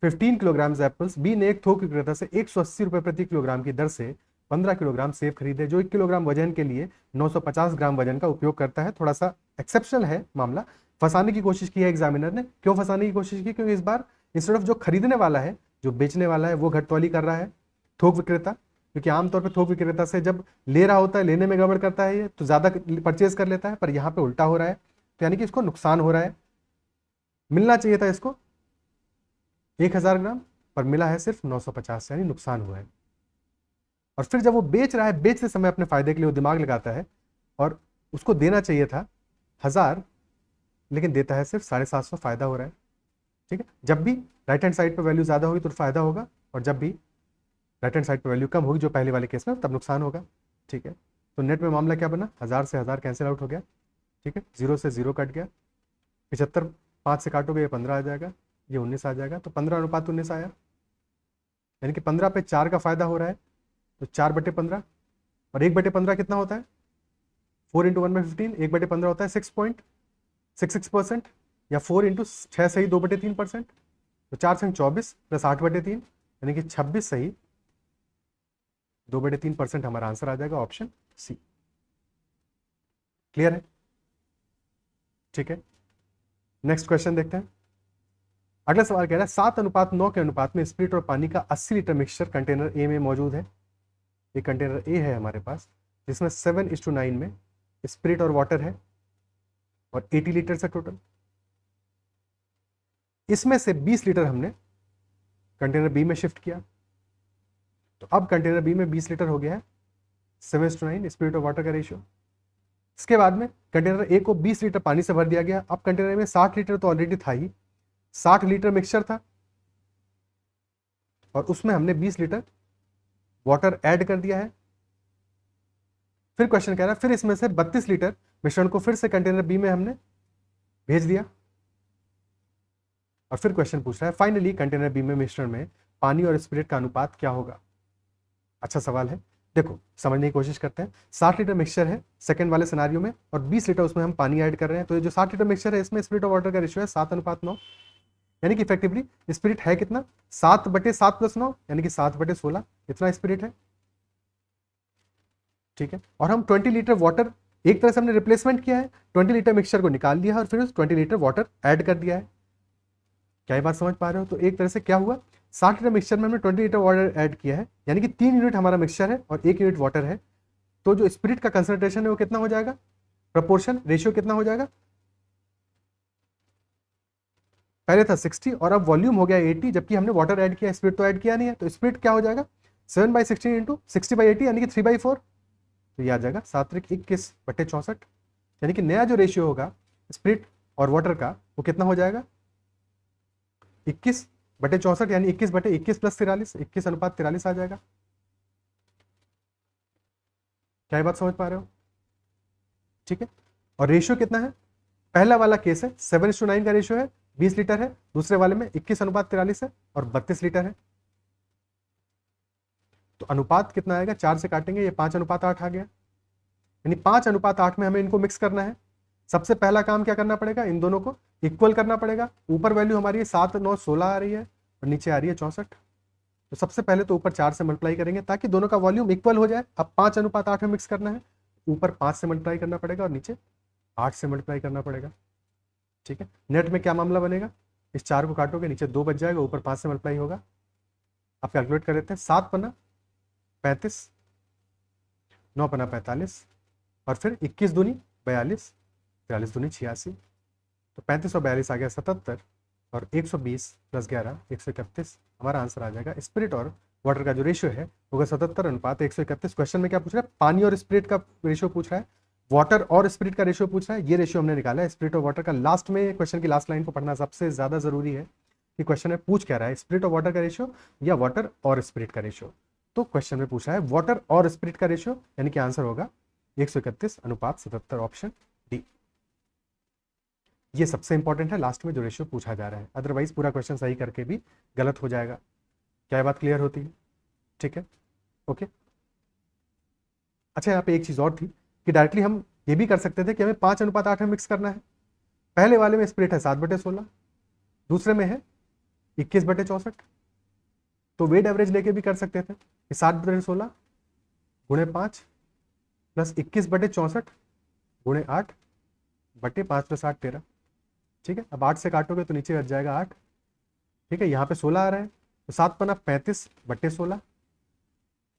[SPEAKER 1] 15 kilogram apples. B ने एक थोक विक्रेता से 180 रुपए प्रति किलोग्राम की दर से 15 किलोग्राम सेब खरीदे जो 1 किलोग्राम वजन के लिए 950 ग्राम वजन का उपयोग करता है। थोड़ा सा एक्सेप्शनल है मामला, फंसाने की कोशिश की है एग्जामिनर ने। क्यों फंसाने की कोशिश की? क्योंकि इस बार इंस्टेड ऑफ जो खरीदने वाला है जो बेचने वाला है वो घटतौली कर रहा है, थोक विक्रेता। क्योंकि आमतौर पर थोक विक्रेता से जब ले रहा होता है, लेने में गड़बड़ करता है ये तो ज्यादा परचेज कर लेता है, पर यहाँ पे उल्टा हो रहा है, तो यानी कि इसको नुकसान हो रहा है। मिलना चाहिए था इसको 1000 ग्राम, पर मिला है सिर्फ 950, यानी नुकसान हुआ है। और फिर जब वो बेच रहा है, बेचते समय अपने फायदे के लिए वो दिमाग लगाता है और उसको देना चाहिए था 1000, लेकिन देता है सिर्फ 750, फायदा हो रहा है। ठीक है, जब भी राइट हैंड साइड पर वैल्यू ज्यादा होगी तो फायदा होगा, और जब भी राइट हैंड साइड पर वैल्यू कम होगी जो पहले वाले केस में, तब नुकसान होगा। ठीक है, तो नेट में मामला क्या बना, 1000 से 1000 कैंसिल आउट हो गया। ठीक है, 0 से 0 कट गया। 75 5 से काटोगे ये 15 आ जाएगा, ये 19 आ जाएगा, तो 15:19 आया। यानी कि 15 पे 4 का फायदा हो रहा है, तो 4/15। और 1/15 कितना होता है, 4 × 1/15, 1/15 होता है 6.66%, या 4 × 6 सही 2/3%, तो 4 संग 24 प्लस 8/3, यानी कि 26 सही 2/3% हमारा आंसर आ जाएगा, ऑप्शन सी। क्लियर है? ठीक है, नेक्स्ट क्वेश्चन देखते हैं। अगला सवाल कह रहा है 7:9 के अनुपात में स्प्रिट और पानी का 80 लीटर मिक्सचर कंटेनर ए में मौजूद है। एक कंटेनर ए है हमारे पास जिसमें 7:9 में स्प्रिट और वाटर है और 80 लीटर से टोटल। इसमें से 20 लीटर हमने कंटेनर बी में शिफ्ट किया, तो अब कंटेनर बी में 20 लीटर हो गया है, 7:9 स्प्रिट और वाटर का रेशियो। इसके बाद में कंटेनर ए को 20 लीटर पानी से भर दिया गया। अब कंटेनर में 60 लीटर तो ऑलरेडी था ही, 60 लीटर मिक्सचर था और उसमें हमने 20 लीटर वाटर ऐड कर दिया है। फिर क्वेश्चन कह रहा है फिर इसमें से 32 लीटर मिश्रण को फिर से कंटेनर बी में हमने भेज दिया। और फिर क्वेश्चन पूछ रहा है फाइनली कंटेनर बी में मिश्रण में पानी और स्पिरिट का अनुपात क्या होगा। अच्छा सवाल है, देखो समझने की कोशिश करते हैं। 60 लीटर मिक्सचर है सेकंड वाले सिनारियो में और 20 लीटर उसमें हम पानी ऐड कर रहे हैं, तो ये जो 60 लीटर मिक्सचर है इसमें स्पिरिट और वाटर का रेशियो है 7:9, यानी कि इफेक्टिवली स्पिरिट है कितना, 7/7 + 9, यानी कि 7/16 इतना स्पिरिट है। ठीक है, और हम 20 लीटर वाटर एक तरह से हमने रिप्लेसमेंट किया है, 20 लीटर मिक्सचर को निकाल लिया है और फिर 20 लीटर वाटर ऐड कर दिया है। क्या ये बात समझ पा रहे हो? तो एक तरह से क्या हुआ, 60 लीटर मिक्सचर में हमने 20 लीटर वाटर ऐड किया है, यानी कि 3 यूनिट हमारा मिक्सचर है और 1 यूनिट वाटर है। तो जो स्पिरिट का कंसंट्रेशन है वो कितना हो जाएगा, प्रपोर्शन रेशियो कितना हो जाएगा, पहले था 60 और अब वॉल्यूम हो गया 80, जबकि हमने वाटर ऐड किया, स्पिरिट तो ऐड किया नहीं है। तो स्पिरिट क्या हो जाएगा, 7/16 × 60/80, यानी कि 3/4। तो ये आ जाएगा 7×21/64, यानी कि नया जो रेशियो होगा स्पिरिट और वाटर का वो कितना हो जाएगा, 21/64, यानी 21/21 + 43, 21:43 आ जाएगा। क्या ये बात समझ पा रहे हो? ठीक है, और रेशियो कितना है, पहला वाला केस है 7:9 का रेशियो है, 20 लीटर है, दूसरे वाले में 21:43 है और 32 लीटर है। तो अनुपात कितना आएगा, 4 से काटेंगे, ये 5:8 आ गया, यानी 5:8 में हमें इनको मिक्स करना है। सबसे पहला काम क्या करना पड़ेगा, इन दोनों को इक्वल करना पड़ेगा। ऊपर वैल्यू हमारी 7, 9, 16 आ रही है और नीचे आ रही है 64। तो सबसे पहले तो ऊपर 4 से मल्टीप्लाई करेंगे ताकि दोनों का वॉल्यूम इक्वल हो जाए। अब 5:8 में मिक्स करना है, ऊपर 5 से मल्टीप्लाई करना पड़ेगा और नीचे 8 से मल्टीप्लाई करना पड़ेगा। ठीक है, नेट में क्या मामला बनेगा, इस 4 को काटोगे नीचे 2 बच जाएगा, ऊपर 5 से मल्टीप्लाई होगा। आप कैलकुलेट कर लेते हैं, 7 पन्ना 35, 9 पन्ना 45 और फिर 21 दूनी 42, 43 दूनी 86, तो 35 और 42 आ गया 77 और 120 + 11 131 हमारा आंसर आ जाएगा। स्पिरिट और वाटर का जो रेशियो है होगा 77:131। क्वेश्चन में क्या पूछ रहा है, पानी और स्पिरिट का रेशियो पूछ रहा है, वाटर और स्पिरिट का रेशियो पूछ रहा है। ये रेशियो हमने निकाला है स्पिरिट और वाटर का। लास्ट में क्वेश्चन की लास्ट लाइन को पढ़ना सबसे ज्यादा जरूरी है कि क्वेश्चन में पूछ क्या रहा है, स्पिरिट और वाटर का रेशियो या वाटर और स्पिरिट का रेशियो। तो क्वेश्चन में पूछा है वाटर और स्पिरिट का रेशियो, यानी कि आंसर होगा 131:77, ऑप्शन डी। ये सबसे इंपॉर्टेंट है लास्ट में जो रेशियो पूछा जा रहा है, अदरवाइज पूरा क्वेश्चन सही करके भी गलत हो जाएगा। क्या बात क्लियर होती है? ठीक है, ओके। अच्छा यहाँ पे एक चीज और थी कि डायरेक्टली हम ये भी कर सकते थे कि हमें 5:8 में मिक्स करना है। पहले वाले में स्प्लिट है 7/16, दूसरे में है 21/64, तो वेट एवरेज लेके भी कर सकते थे कि 7/16 × 5 + 21/64 × 8 बटे 5 + 8 13। ठीक है, अब 8 से काटोगे तो नीचे बच जाएगा 8। ठीक है, यहाँ पे 16 आ रहा है, तो 7 पन्ना 35/16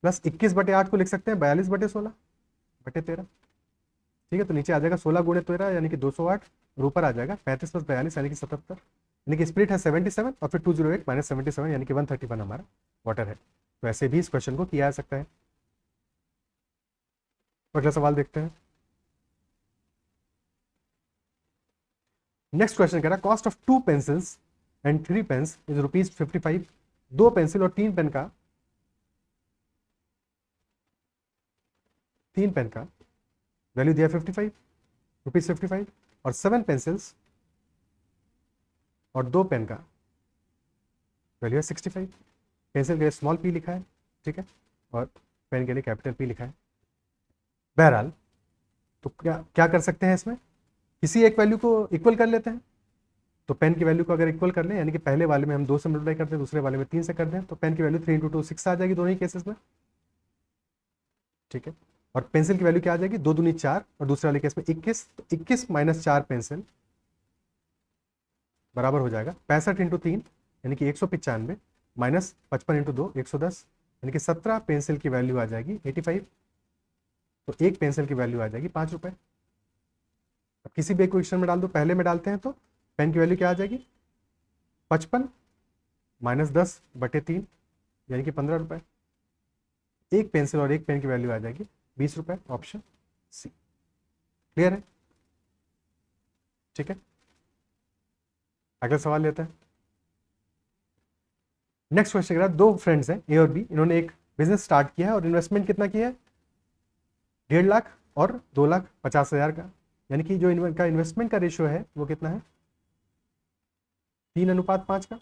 [SPEAKER 1] प्लस 21/8 को लिख सकते हैं 42/16/13। ठीक है, तो नीचे आ जाएगा 16 × 13 यानी कि 208 और ऊपर आ जाएगा 35 + 42 यानी कि 77, यानी कि स्प्लिट है 77 और फिर 208 - 77 यानी कि 131 हमारा वाटर है। तो ऐसे भी इस क्वेश्चन को किया जा सकता है। अगला सवाल देखते हैं। नेक्स्ट क्वेश्चन कह रहा है cost of 2 pencils and 3 pens is ₹55। 2 pencil और 3 पेन का 3 पेन का वैल्यू दिया 55 रुपीज़ 55, और 7 पेंसिल्स और 2 पेन का वैल्यू है 65। पेंसिल के लिए स्मॉल पी लिखा है, ठीक है, और पेन के लिए कैपिटल पी लिखा है। बहरहाल तो क्या क्या कर सकते हैं, इसमें किसी एक वैल्यू को इक्वल कर लेते हैं। तो पेन की वैल्यू को अगर इक्वल कर लें, यानी कि पहले वाले में हम 2 से मल्टीप्लाई करते हैं, दूसरे वाले में 3 से कर दें, तो पेन की वैल्यू 3 × 2 6 आ जाएगी दोनों ही केसेस में, ठीक है। और पेंसिल की वैल्यू क्या आ जाएगी, 2 दूनी 4, और दूसरे वाले केस में 21, तो 21 - 4 पेंसिल बराबर हो जाएगा 65 × 3 यानी कि 195, माइनस 55 × 2 110, यानी कि 17 पेंसिल की वैल्यू आ जाएगी 85। तो एक पेंसिल की वैल्यू आ जाएगी 5 रुपए। अब किसी भी इक्वेशन में डाल दो, पहले में डालते हैं तो पेन की वैल्यू क्या आ जाएगी, 55 - 10/3 यानी कि 15 रुपए। एक पेंसिल और एक पेन की वैल्यू आ जाएगी 20 रुपए, ऑप्शन सी। क्लियर है, ठीक है। अगला सवाल लेते हैं। नेक्स्ट क्वेश्चन कह रहा है, दो फ्रेंड्स हैं ए और बी, इन्होंने एक बिजनेस स्टार्ट किया है और इन्वेस्टमेंट कितना किया है, 1.5 लाख और 2,50,000 का, यानी कि जो इनका इन्वेस्टमेंट का रेशियो है वो कितना है, 3:5 का।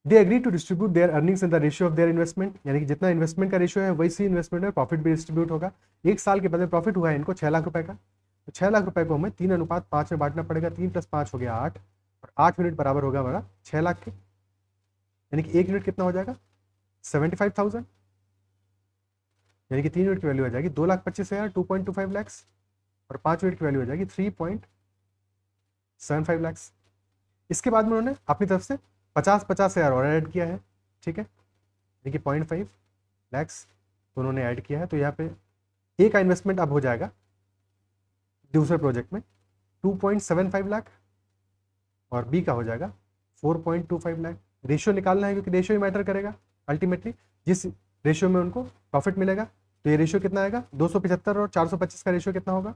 [SPEAKER 1] They agree to distribute their earnings in the ratio of their investment, यानी कि जितना इन्वेस्टमेंट का रेशियो है वैसी इन्वेस्टमेंट में प्रॉफिट भी डिस्ट्रीब्यूट होगा। एक साल के बाद प्रॉफिट हुआ है इनको 6 लाख रुपए का, तो 6 लाख रुपए को हमें 3:5 में बांटना पड़ेगा। 3 + 5 हो गया 8, और 8 यूनिट बराबर होगा हमारा 6 लाख के, यानी कि 1 यूनिट कितना हो जाएगा, 75,000, यानी कि 3 यूनिट की वैल्यू आ जाएगी 2,25,000 2.25 लैक्स, और 5 यूनिट की वैल्यू आ जाएगी 3.75 लैक्स। इसके बाद में उन्होंने अपनी तरफ से 50,000 और ऐड किया है, ठीक है, देखिए 0.5 लैक्स तो उन्होंने ऐड किया है। तो यहाँ पे ए का इन्वेस्टमेंट अब हो जाएगा दूसरे प्रोजेक्ट में 2.75 लाख, और बी का हो जाएगा 4.25 लाख। रेशियो निकालना है क्योंकि रेशियो ही मैटर करेगा अल्टीमेटली, जिस रेशियो में उनको प्रॉफिट मिलेगा। तो ये रेशियो कितना आएगा, 275 और 425 का रेशियो कितना होगा,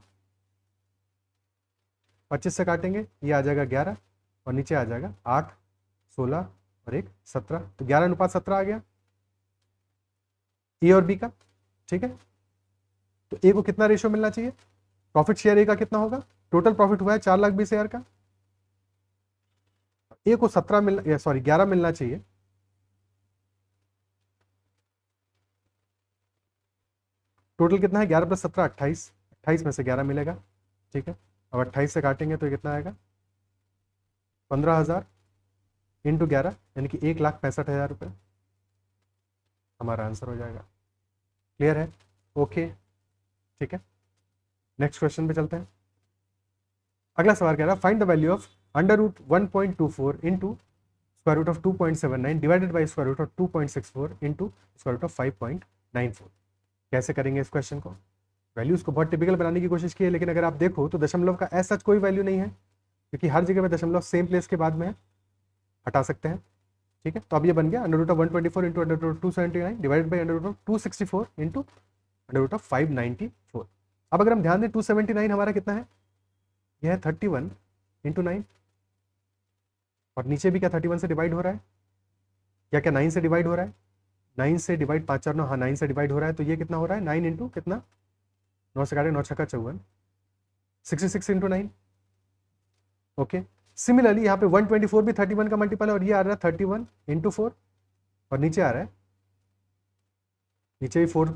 [SPEAKER 1] 25 से काटेंगे ये आ जाएगा 11, और नीचे आ जाएगा 8, 16 और 1 17, तो 11:17 आ गया ए और बी का, ठीक है। तो ए को कितना रेशियो मिलना चाहिए, प्रॉफिट शेयर ए का कितना होगा, टोटल प्रॉफिट हुआ है 4,20,000 का, ए को 11 मिलना चाहिए। टोटल कितना है, 11 + 17 28, 28 में से 11 मिलेगा, ठीक है। अब 28 से काटेंगे तो कितना आएगा, 15,000 × 11 यानी कि 1,65,000 रुपये हमारा आंसर हो जाएगा। क्लियर है, ओके, ठीक है। नेक्स्ट क्वेश्चन पे चलते हैं। अगला सवाल कह रहा है, find the value of √1.24 × √2.79 divided by √2.64 × √5.94। कैसे करेंगे इस क्वेश्चन को, वैल्यूज को बहुत टिपिकल बनाने की कोशिश की है, लेकिन अगर आप देखो तो दशमलव का ऐसा कोई वैल्यू नहीं है, क्योंकि हर जगह में दशमलव सेम प्लेस के बाद में है, हटा सकते हैं, ठीक है। तो अब ये बन गया √124 × √279 डिवाइडेड बाई √264 × √594। अब अगर हम ध्यान दें 279 हमारा कितना है, यह है 31 × 9, और नीचे भी क्या 31 से डिवाइड हो रहा है, क्या क्या 9 से डिवाइड हो रहा है, 9 से डिवाइड 5 4 9, हाँ 9 से डिवाइड हो रहा है। तो ये कितना हो रहा है, 9 × कितना, 9 से काटे 9 छक्का 54, 66 × 9, ओके। सिमिलरली यहाँ पे 124 भी 31 का मल्टीपल है, और ये आ रहा है 31 × 4, और नीचे आ रहा है, नीचे भी 4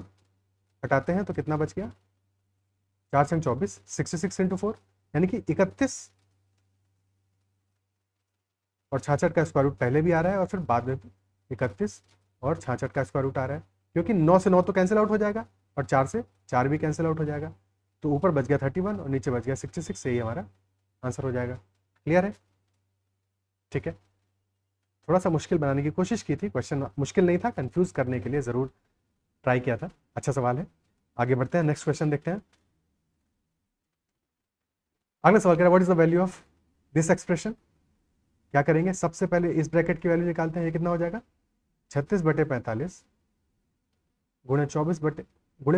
[SPEAKER 1] हटाते हैं तो कितना बच गया, 4 × 24, 66 × 4 यानी कि 31, और 66 का स्क्वायर रूट पहले भी आ रहा है और फिर बाद में 31 और 66 का स्क्वायर रूट आ रहा है, क्योंकि 9 से 9 तो कैंसिल आउट हो जाएगा, और 4 से 4 भी कैंसिल आउट हो जाएगा। तो ऊपर बच गया 31 और नीचे बच गया 66, से ही हमारा आंसर हो जाएगा। क्लियर है, ठीक है। थोड़ा सा मुश्किल बनाने की कोशिश की थी, क्वेश्चन मुश्किल नहीं था, कंफ्यूज करने के लिए ज़रूर ट्राई किया था। अच्छा सवाल है, आगे बढ़ते हैं, नेक्स्ट क्वेश्चन देखते हैं। अगला सवाल कह रहा है, what is the value of this expression. क्या करेंगे, सबसे पहले इस ब्रैकेट की वैल्यू निकालते हैं, ये कितना हो जाएगा, 36/45 गुणे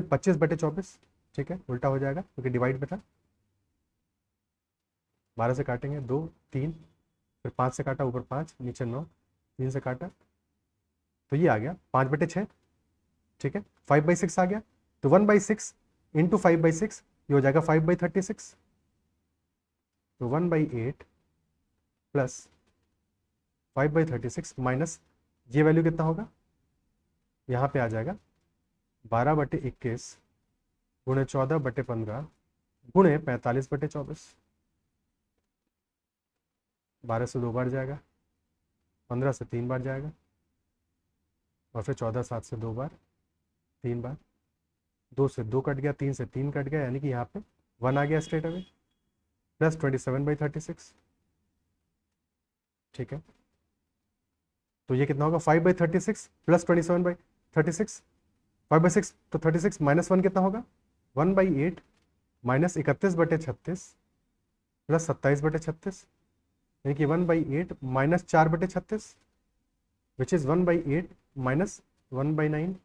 [SPEAKER 1] 25/24, ठीक है, उल्टा हो जाएगा क्योंकि डिवाइड में था। 12 से काटेंगे 2 3, फिर 5 से काटा ऊपर 5 नीचे 9, 3 से काटा तो ये आ गया 5/6, ठीक है, 5/6 आ गया। तो 1/6 इंटू 5/6 ये हो जाएगा 5/36। तो 1/8 प्लस 5/36 माइनस ये वैल्यू कितना होगा, यहाँ पे आ जाएगा 12/21 गुणे 14/15 गुणे 45/24। 12 से 2 बार जाएगा, 15 से 3 बार जाएगा, और फिर 14 7 से 2 बार, 3 बार, 2 से 2 कट गया, 3 से 3 कट गया, यानी कि यहाँ पे 1 आ गया स्ट्रेट अवे, प्लस 27/36। ठीक है, तो ये कितना होगा 5/36 प्लस 27/36, 5/6 तो 36 माइनस 1 कितना होगा 1/8 माइनस 31/36 प्लस 27/36, यानी कि 1/8 minus 4/36 which is 1/8 minus 1/9।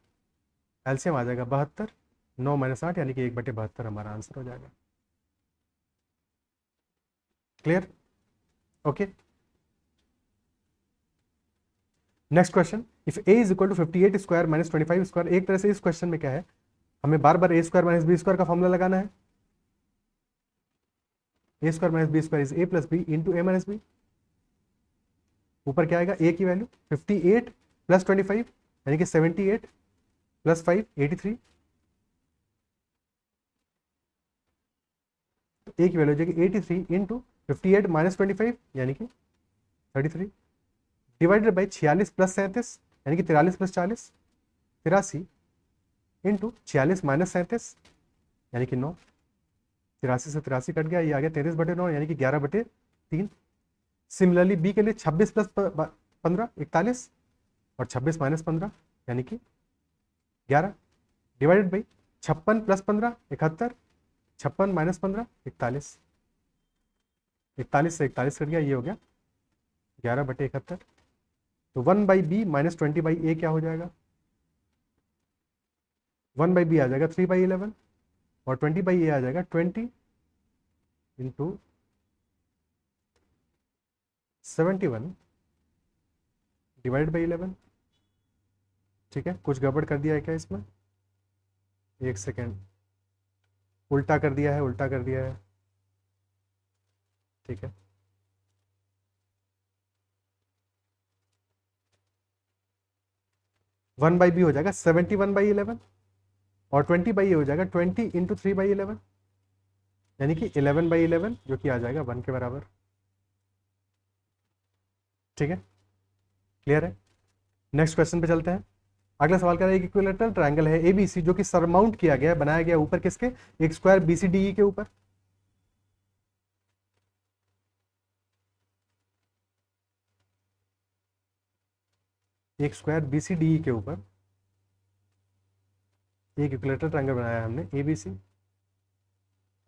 [SPEAKER 1] LCM आ जाएगा 72, 9 माइनस 8 यानी कि 1/72 हमारा आंसर हो जाएगा। Clear? Okay, next question, if a is equal to 58 square minus 25 square. एक तरह से इस क्वेश्चन में क्या है, हमें बार बार a square minus B square का फॉर्मूला लगाना है। a square minus B square is a plus B into a minus B. ऊपर क्या आएगा, a की वैल्यू 58 प्लस 25 यानी कि 78 प्लस 5 83, तो a की वैल्यू हो जाएगी 83 इंटू 58 माइनस 25 यानी कि 33 डिवाइडेड बाई 46 प्लस 37 यानी कि 43 प्लस 40 83 इंटू 46 माइनस 37 यानी कि 9। 83 से 83 कट गया, ये आ गया 33/9 यानी कि 11/3। सिमिलरली बी के लिए 26 प्लस 15 41 और 26 माइनस 15 यानी कि 11 डिवाइडेड बाई 56 प्लस 15 71, 56 माइनस 15 41, 41 से 41 कट गया, ये हो गया 11/71। तो 1/b माइनस 20/a क्या हो जाएगा, 1/b आ जाएगा 3/11 और 20/a आ जाएगा 20 इंटू 71 डिवाइड बाई 11। ठीक है, कुछ गड़बड़ कर दिया है क्या इसमें, एक सेकेंड, उल्टा कर दिया है, उल्टा कर दिया है। ठीक है, वन बाई बी हो जाएगा 71/11 और 20/a हो जाएगा 20 इंटू 3/11 यानी कि 11/11 जो कि आ जाएगा 1 के बराबर। ठीक है, क्लियर है? नेक्स्ट क्वेश्चन पे चलते हैं। अगला सवाल कह रहा है एक इक्विलेटरल ट्रायंगल है एबीसी जो कि सरमाउंट किया गया है, बनाया गया ऊपर किसके, एक स्क्वायर बीसीडीई के ऊपर। एक स्क्वायर बीसीडीई के ऊपर एक इक्विलेटरल ट्रायंगल बनाया है हमने एबीसी।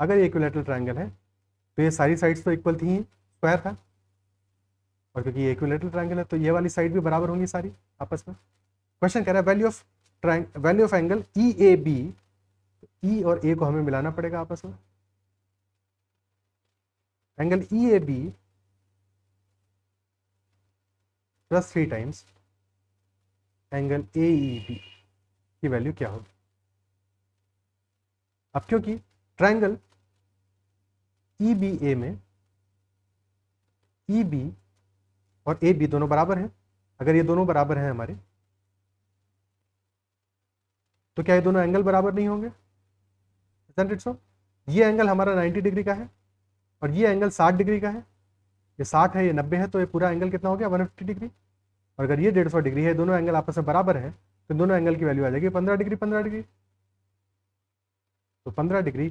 [SPEAKER 1] अगर ये इक्विलेटरल ट्रायंगल है तो ये सारी साइड्स तो इक्वल थी, स्क्वायर था, और क्योंकि ये इक्विलेटरल ट्रायंगल है तो ये वाली साइड भी बराबर होंगी सारी आपस में। क्वेश्चन कह रहा है value of angle E A B, E और ए को हमें मिलाना पड़ेगा आपस में। Angle E A B plus 3 times angle A E B की वैल्यू क्या होगी। अब क्योंकि ट्रायंगल ई बी ए में ई बी और ए बी दोनों बराबर हैं, अगर ये दोनों बराबर हैं हमारे तो क्या ये दोनों एंगल बराबर नहीं होंगे, isn't it so? ये एंगल हमारा 90 डिग्री का है और ये एंगल 60 डिग्री का है, ये 60 है ये 90 है, तो ये पूरा एंगल कितना हो गया 150 डिग्री। और अगर ये 150 डिग्री है, दोनों एंगल आपस में बराबर है तो दोनों एंगल की वैल्यू आ जाएगी 15 डिग्री 15 डिग्री। तो 15 डिग्री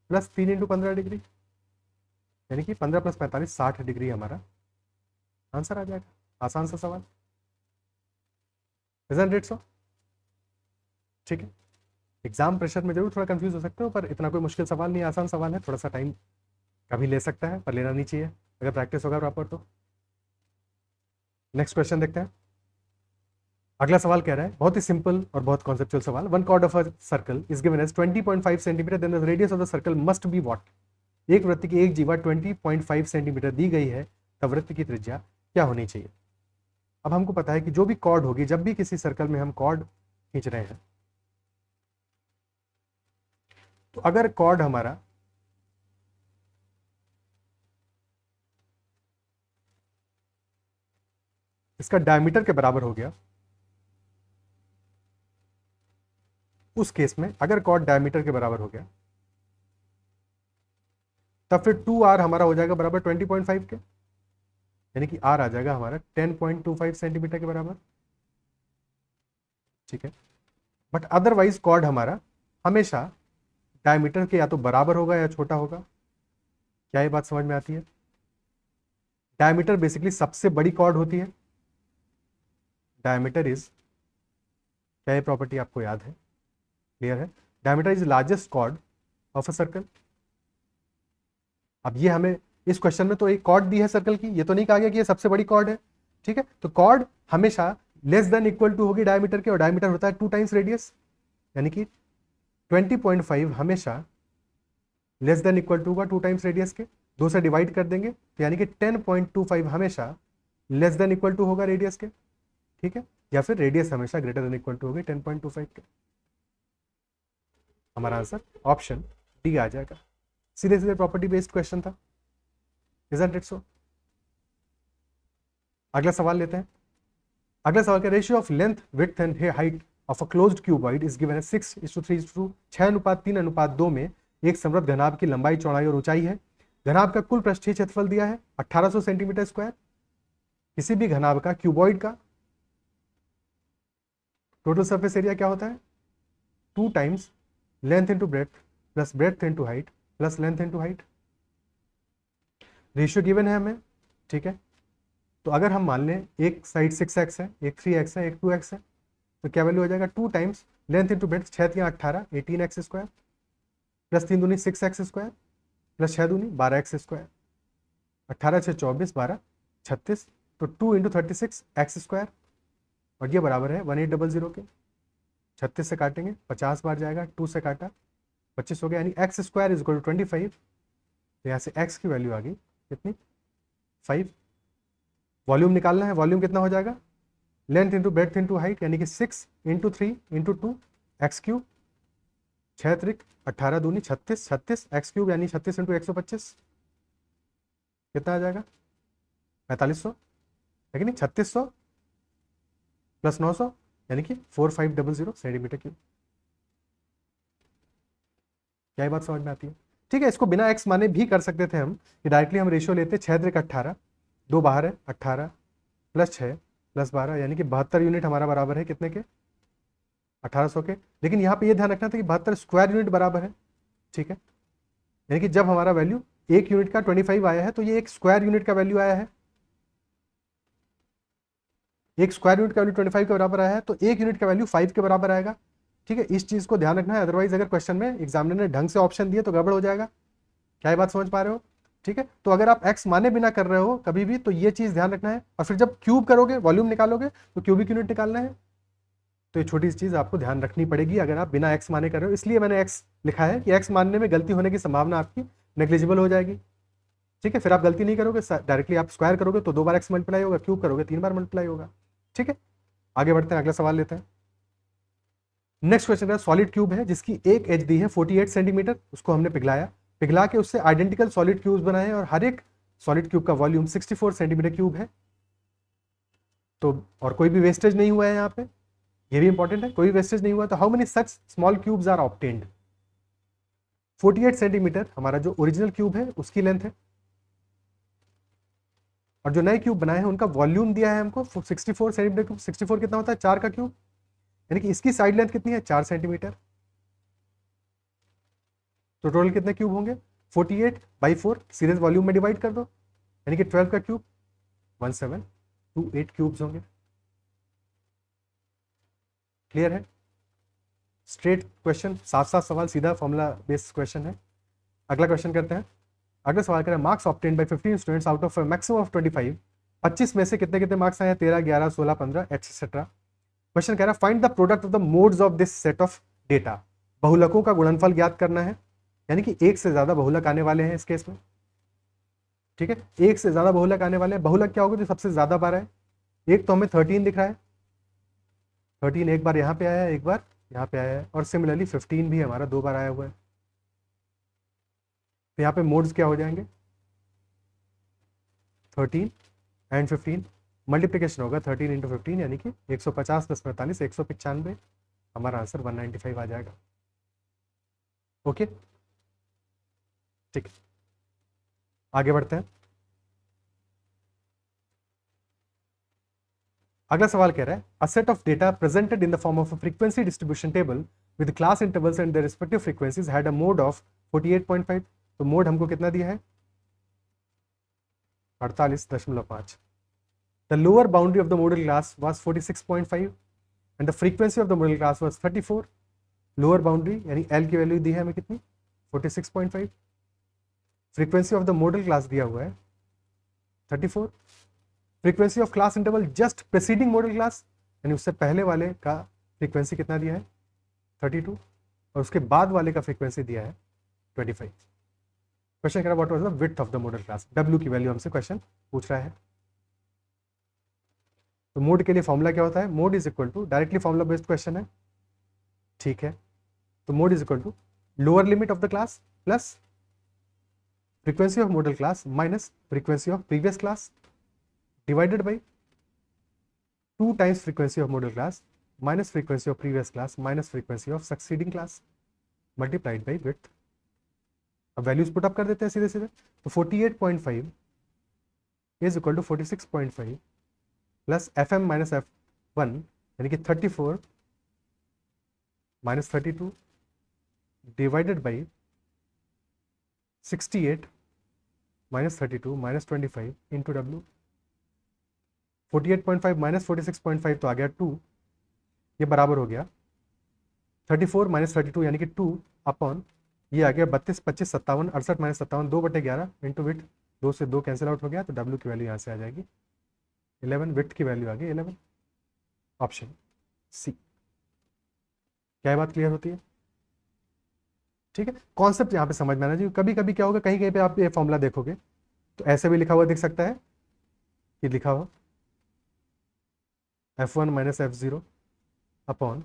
[SPEAKER 1] प्लस 3 इंटू 15 डिग्री यानी कि 15 प्लस 45 60 डिग्री हमारा आंसर आ जाएगा। आसान सा सवाल, isn't it so? ठीक है, एग्जाम प्रेशर में जरूर थोड़ा कंफ्यूज हो सकते हो, पर इतना कोई मुश्किल सवाल नहीं, आसान सवाल है, थोड़ा सा टाइम कभी ले सकता है पर लेना नहीं चाहिए अगर प्रैक्टिस होगा प्रॉपर तो। नेक्स्ट क्वेश्चन देखते हैं। अगला सवाल कह रहा है बहुत ही सिंपल और बहुत कॉन्सेप्चुअल सवाल, one chord of a circle is given as 20.5 centimetre, then the radius of the circle must be what. एक वृत्त की एक जीवा 20.5 सेंटीमीटर दी गई है, तब वृत्त की त्रिज्या क्या होनी चाहिए। अब हमको पता है कि जो भी कॉर्ड होगी, जब भी किसी सर्कल में हम कॉर्ड खींच रहे हैं तो अगर कॉर्ड हमारा इसका डायमीटर के बराबर हो गया, उस केस में अगर कॉर्ड डायमीटर के बराबर हो गया, तब फिर 2r हमारा हो जाएगा बराबर 20.5 के, यानी कि r आ जाएगा हमारा 10.25 सेंटीमीटर के बराबर। ठीक है, बट अदरवाइज कॉर्ड हमारा हमेशा डायमीटर के या तो बराबर होगा या छोटा होगा। क्या ये बात समझ में आती है? डायमीटर बेसिकली सबसे बड़ी कॉर्ड होती है। डायमीटर इज, क्या ये प्रॉपर्टी आपको याद है? क्लियर है? Diameter is largest chord of a circle. अब ये हमें इस क्वेश्चन में तो एक कॉर्ड दी है सर्कल की, ये तो नहीं कहा गया कि ये सबसे बड़ी कॉर्ड है। ठीक है, तो कॉर्ड हमेशा लेस देन इक्वल टू होगी डायमीटर के, और डायमीटर होता है 2 टाइम्स रेडियस, यानी कि 20.5 हमेशा लेस देन इक्वल टू होगा 2 टाइम्स रेडियस के। 2 से डिवाइड कर देंगे तो यानी कि 10.25 हमेशा लेस देन इक्वल टू होगा रेडियस के। ठीक है, या फिर रेडियस हमेशा ग्रेटर देन इक्वल टू होगी 10.25 के। हमारा आंसर ऑप्शन डी आ जाएगा। सीधे सीधे प्रॉपर्टी बेस्ड क्वेश्चन था, इजंट इट सो? अगला सवाल लेते हैं। अगला सवाल का ratio of length width and height of a closed cuboid is given है 6:3:2, 6:3:2 में एक समृद्ध घनाभ की लंबाई, चौड़ाई और ऊंचाई है। घनाभ का कुल पृष्ठीय क्षेत्रफल दिया है 1800 सेंटीमीटर स्क्वायर। किसी भी घनाभ का क्यूबॉइड का टोटल सरफेस एरिया क्या होता है? 2 times length into breadth plus breadth into height plus length into height. Ratio given है हमें। ठीक है, तो अगर हम मान लें एक साइड 6x है, एक 3x है, एक 2x है, तो क्या वैल्यू हो जाएगा? 2 times length into breadth, 6 × 18 18x square plus 3 दूनी 6x स्क्वायर प्लस 6 दूनी 12x स्क्वायर, 18 6 24 12 36, तो 2 × 36 x स्क्वायर, और ये बराबर है 1800 के। 36 से काटेंगे 50 बार जाएगा, 2 से काटा 25 हो गया, यानी x square is equal to 25। तो यहाँ से x की वैल्यू आ गई कितनी? 5। वॉल्यूम निकालना है, वॉल्यूम कितना हो जाएगा? Length into breadth into height, यानी कि 6 × 3 × 2 एक्स क्यूब, 6 त्रिक 18 दूनी 36, 36 एक्स क्यूब यानी 36 × 125 कितना आ जाएगा? 4500 है कि नहीं? 3600 प्लस 900 यानी कि 4500 सेंटीमीटर क्यूब। क्या ये बात समझ में आती है? ठीक है, इसको बिना एक्स माने भी कर सकते थे हम, कि डायरेक्टली हम रेशियो लेते 6 त्रिक 18, 2 बाहर है 18 प्लस 6 प्लस 12, यानी कि 72 यूनिट हमारा बराबर है कितने के? 1800 के। लेकिन यहाँ पे ये ध्यान रखना था कि 72 स्क्वायर यूनिट बराबर है। ठीक है, यानी कि जब हमारा वैल्यू 1 यूनिट का 25 आया है, तो ये एक स्क्वायर यूनिट का वैल्यू आया है। एक स्क्वायर यूनिट का वैल्यू 25 के बराबर आया है, तो 1 यूनिट का वैल्यू 5 के बराबर आएगा। ठीक है, इस चीज को ध्यान रखना है, अदरवाइज अगर क्वेश्चन में एग्जामिनर ने ढंग से ऑप्शन दिए तो गड़बड़ हो जाएगा। क्या ये बात समझ पा रहे हो? ठीक है, तो अगर आप x माने बिना कर रहे हो कभी भी, तो ये चीज ध्यान रखना है। और फिर जब क्यूब करोगे, वॉल्यूम निकालोगे, तो क्यूबिक यूनिट निकालना है। तो ये छोटी सी चीज आपको ध्यान रखनी पड़ेगी अगर आप बिना x माने कर रहे हो। इसलिए मैंने x लिखा है कि x मानने में गलती होने की संभावना आपकी नेग्लिजिबल हो जाएगी। ठीक है, फिर आप गलती नहीं करोगे, डायरेक्टली आप स्क्वायर करोगे तो 2 बार x मल्टीप्लाई होगा, क्यूब करोगे 3 बार मल्टीप्लाई होगा। ठीक है, आगे बढ़ते हैं, अगला सवाल लेते हैं। नेक्स्ट क्वेश्चन है, सॉलिड क्यूब है जिसकी एक एज दी है 48 सेंटीमीटर, उसको हमने पिघला के उससे आइडेंटिकल सॉलिड क्यूब्स बनाए, और हर एक सॉलिड क्यूब का वॉल्यूम 64 सेंटीमीटर क्यूब है। तो और कोई भी वेस्टेज नहीं हुआ है यहाँ पे, ये भी इंपॉर्टेंट है, कोई वेस्टेज नहीं हुआ। तो how many such small cubes are obtained? 48 centimetre हमारा जो ओरिजिनल क्यूब है उसकी लेंथ है, और जो नए क्यूब बनाए हैं उनका वॉल्यूम दिया है हमको 64 सेंटीमीटर क्यूब। 64 कितना होता है? 4 का क्यूब, यानी कि इसकी साइड लेंथ कितनी है? 4 सेंटीमीटर। तो टोटल कितने क्यूब होंगे? 48/4, सीधे वॉल्यूम में डिवाइड कर दो, यानी कि 12 का क्यूब 1728 क्यूब्स होंगे। क्लियर है? स्ट्रेट क्वेश्चन, साफ साफ सवाल, सीधा फॉर्मूला बेस्ड क्वेश्चन है। अगला क्वेश्चन करते हैं। अगला सवाल करें, marks obtained by 15 students out of maximum of 25, 25 में से कितने कितने मार्क्स आए हैं? 13, 11, 16, 15 एटसेट्रा। क्वेश्चन कह रहा है find the product of the modes of this set of data. बहुलकों का गुणनफल ज्ञात करना है, यानी कि एक से ज्यादा बहुलक आने वाले हैं इस केस में। ठीक है, एक से ज्यादा बहुलक आने वाले हैं। बहुलक क्या होगा? जो सबसे ज्यादा बार है। एक तो हमें 13 दिख रहा है, 13 एक बार यहाँ पे आया है, एक बार यहाँ पे आया है, और सिमिलरली 15 भी हमारा 2 बार आया हुआ है। तो यहाँ पे मोड्स क्या हो जाएंगे, 13 एंड 15, मल्टीप्लीकेशन होगा 13 इंटू 15 यानी कि 150 प्लस 45 195, हमारा आंसर 195 आ जाएगा। ओके ठीक है, आगे बढ़ते हैं। अगला सवाल कह रहा है a set of data presented in the form of a frequency distribution table with class intervals and their respective frequencies had a mode of 48.5। तो मोड हमको कितना दिया है, 48.5। The lower boundary of the model class was 46.5 and the frequency of the model class was 34। Lower boundary यानी L की value दी है हमें कितनी, 46.5। Frequency of the model class दिया हुआ है 34। Frequency of class interval just preceding modal class यानी उससे पहले वाले का फ्रीक्वेंसी कितना दिया है, 32, और उसके बाद वाले का फ्रीक्वेंसी दिया है 25। क्वेश्चन कह रहा what was the width of the model class, W की वैल्यू हमसे क्वेश्चन पूछ रहा है। तो मोड के लिए फॉर्मूला क्या होता है, mode is equal to, directly formula based question है, ठीक है। तो mode is equal to lower limit of the class plus frequency of modal class minus frequency of previous class divided by 2 times frequency of model class minus frequency of previous class minus frequency of succeeding class multiplied by width। अब values put up कर देते हैं सीधे सीधे। तो 48.5 is equal to 46.5 plus FM minus F1 यानी कि 34 minus 32 divided by 68 minus 32 minus 25 into W। 48.5 minus 46.5 तो आ गया 2, ये बराबर हो गया 34 माइनस 32 यानी कि 2 अपॉन ये आ गया 32 25 57 68 माइनस 57 2/11 इंटू विथ 2 से 2 कैंसिल आउट हो गया, तो W की वैल्यू यहाँ से आ जाएगी 11, विथ की वैल्यू आ गई 11, ऑप्शन सी। क्या बात क्लियर होती है, ठीक है। कॉन्सेप्ट यहाँ पे समझ में आना चाहिए। कभी कभी क्या होगा, कहीं कहीं पे आप ये फॉर्मूला देखोगे तो ऐसे भी लिखा हुआ दिख सकता है, ये लिखा हुआ F1 minus F0 upon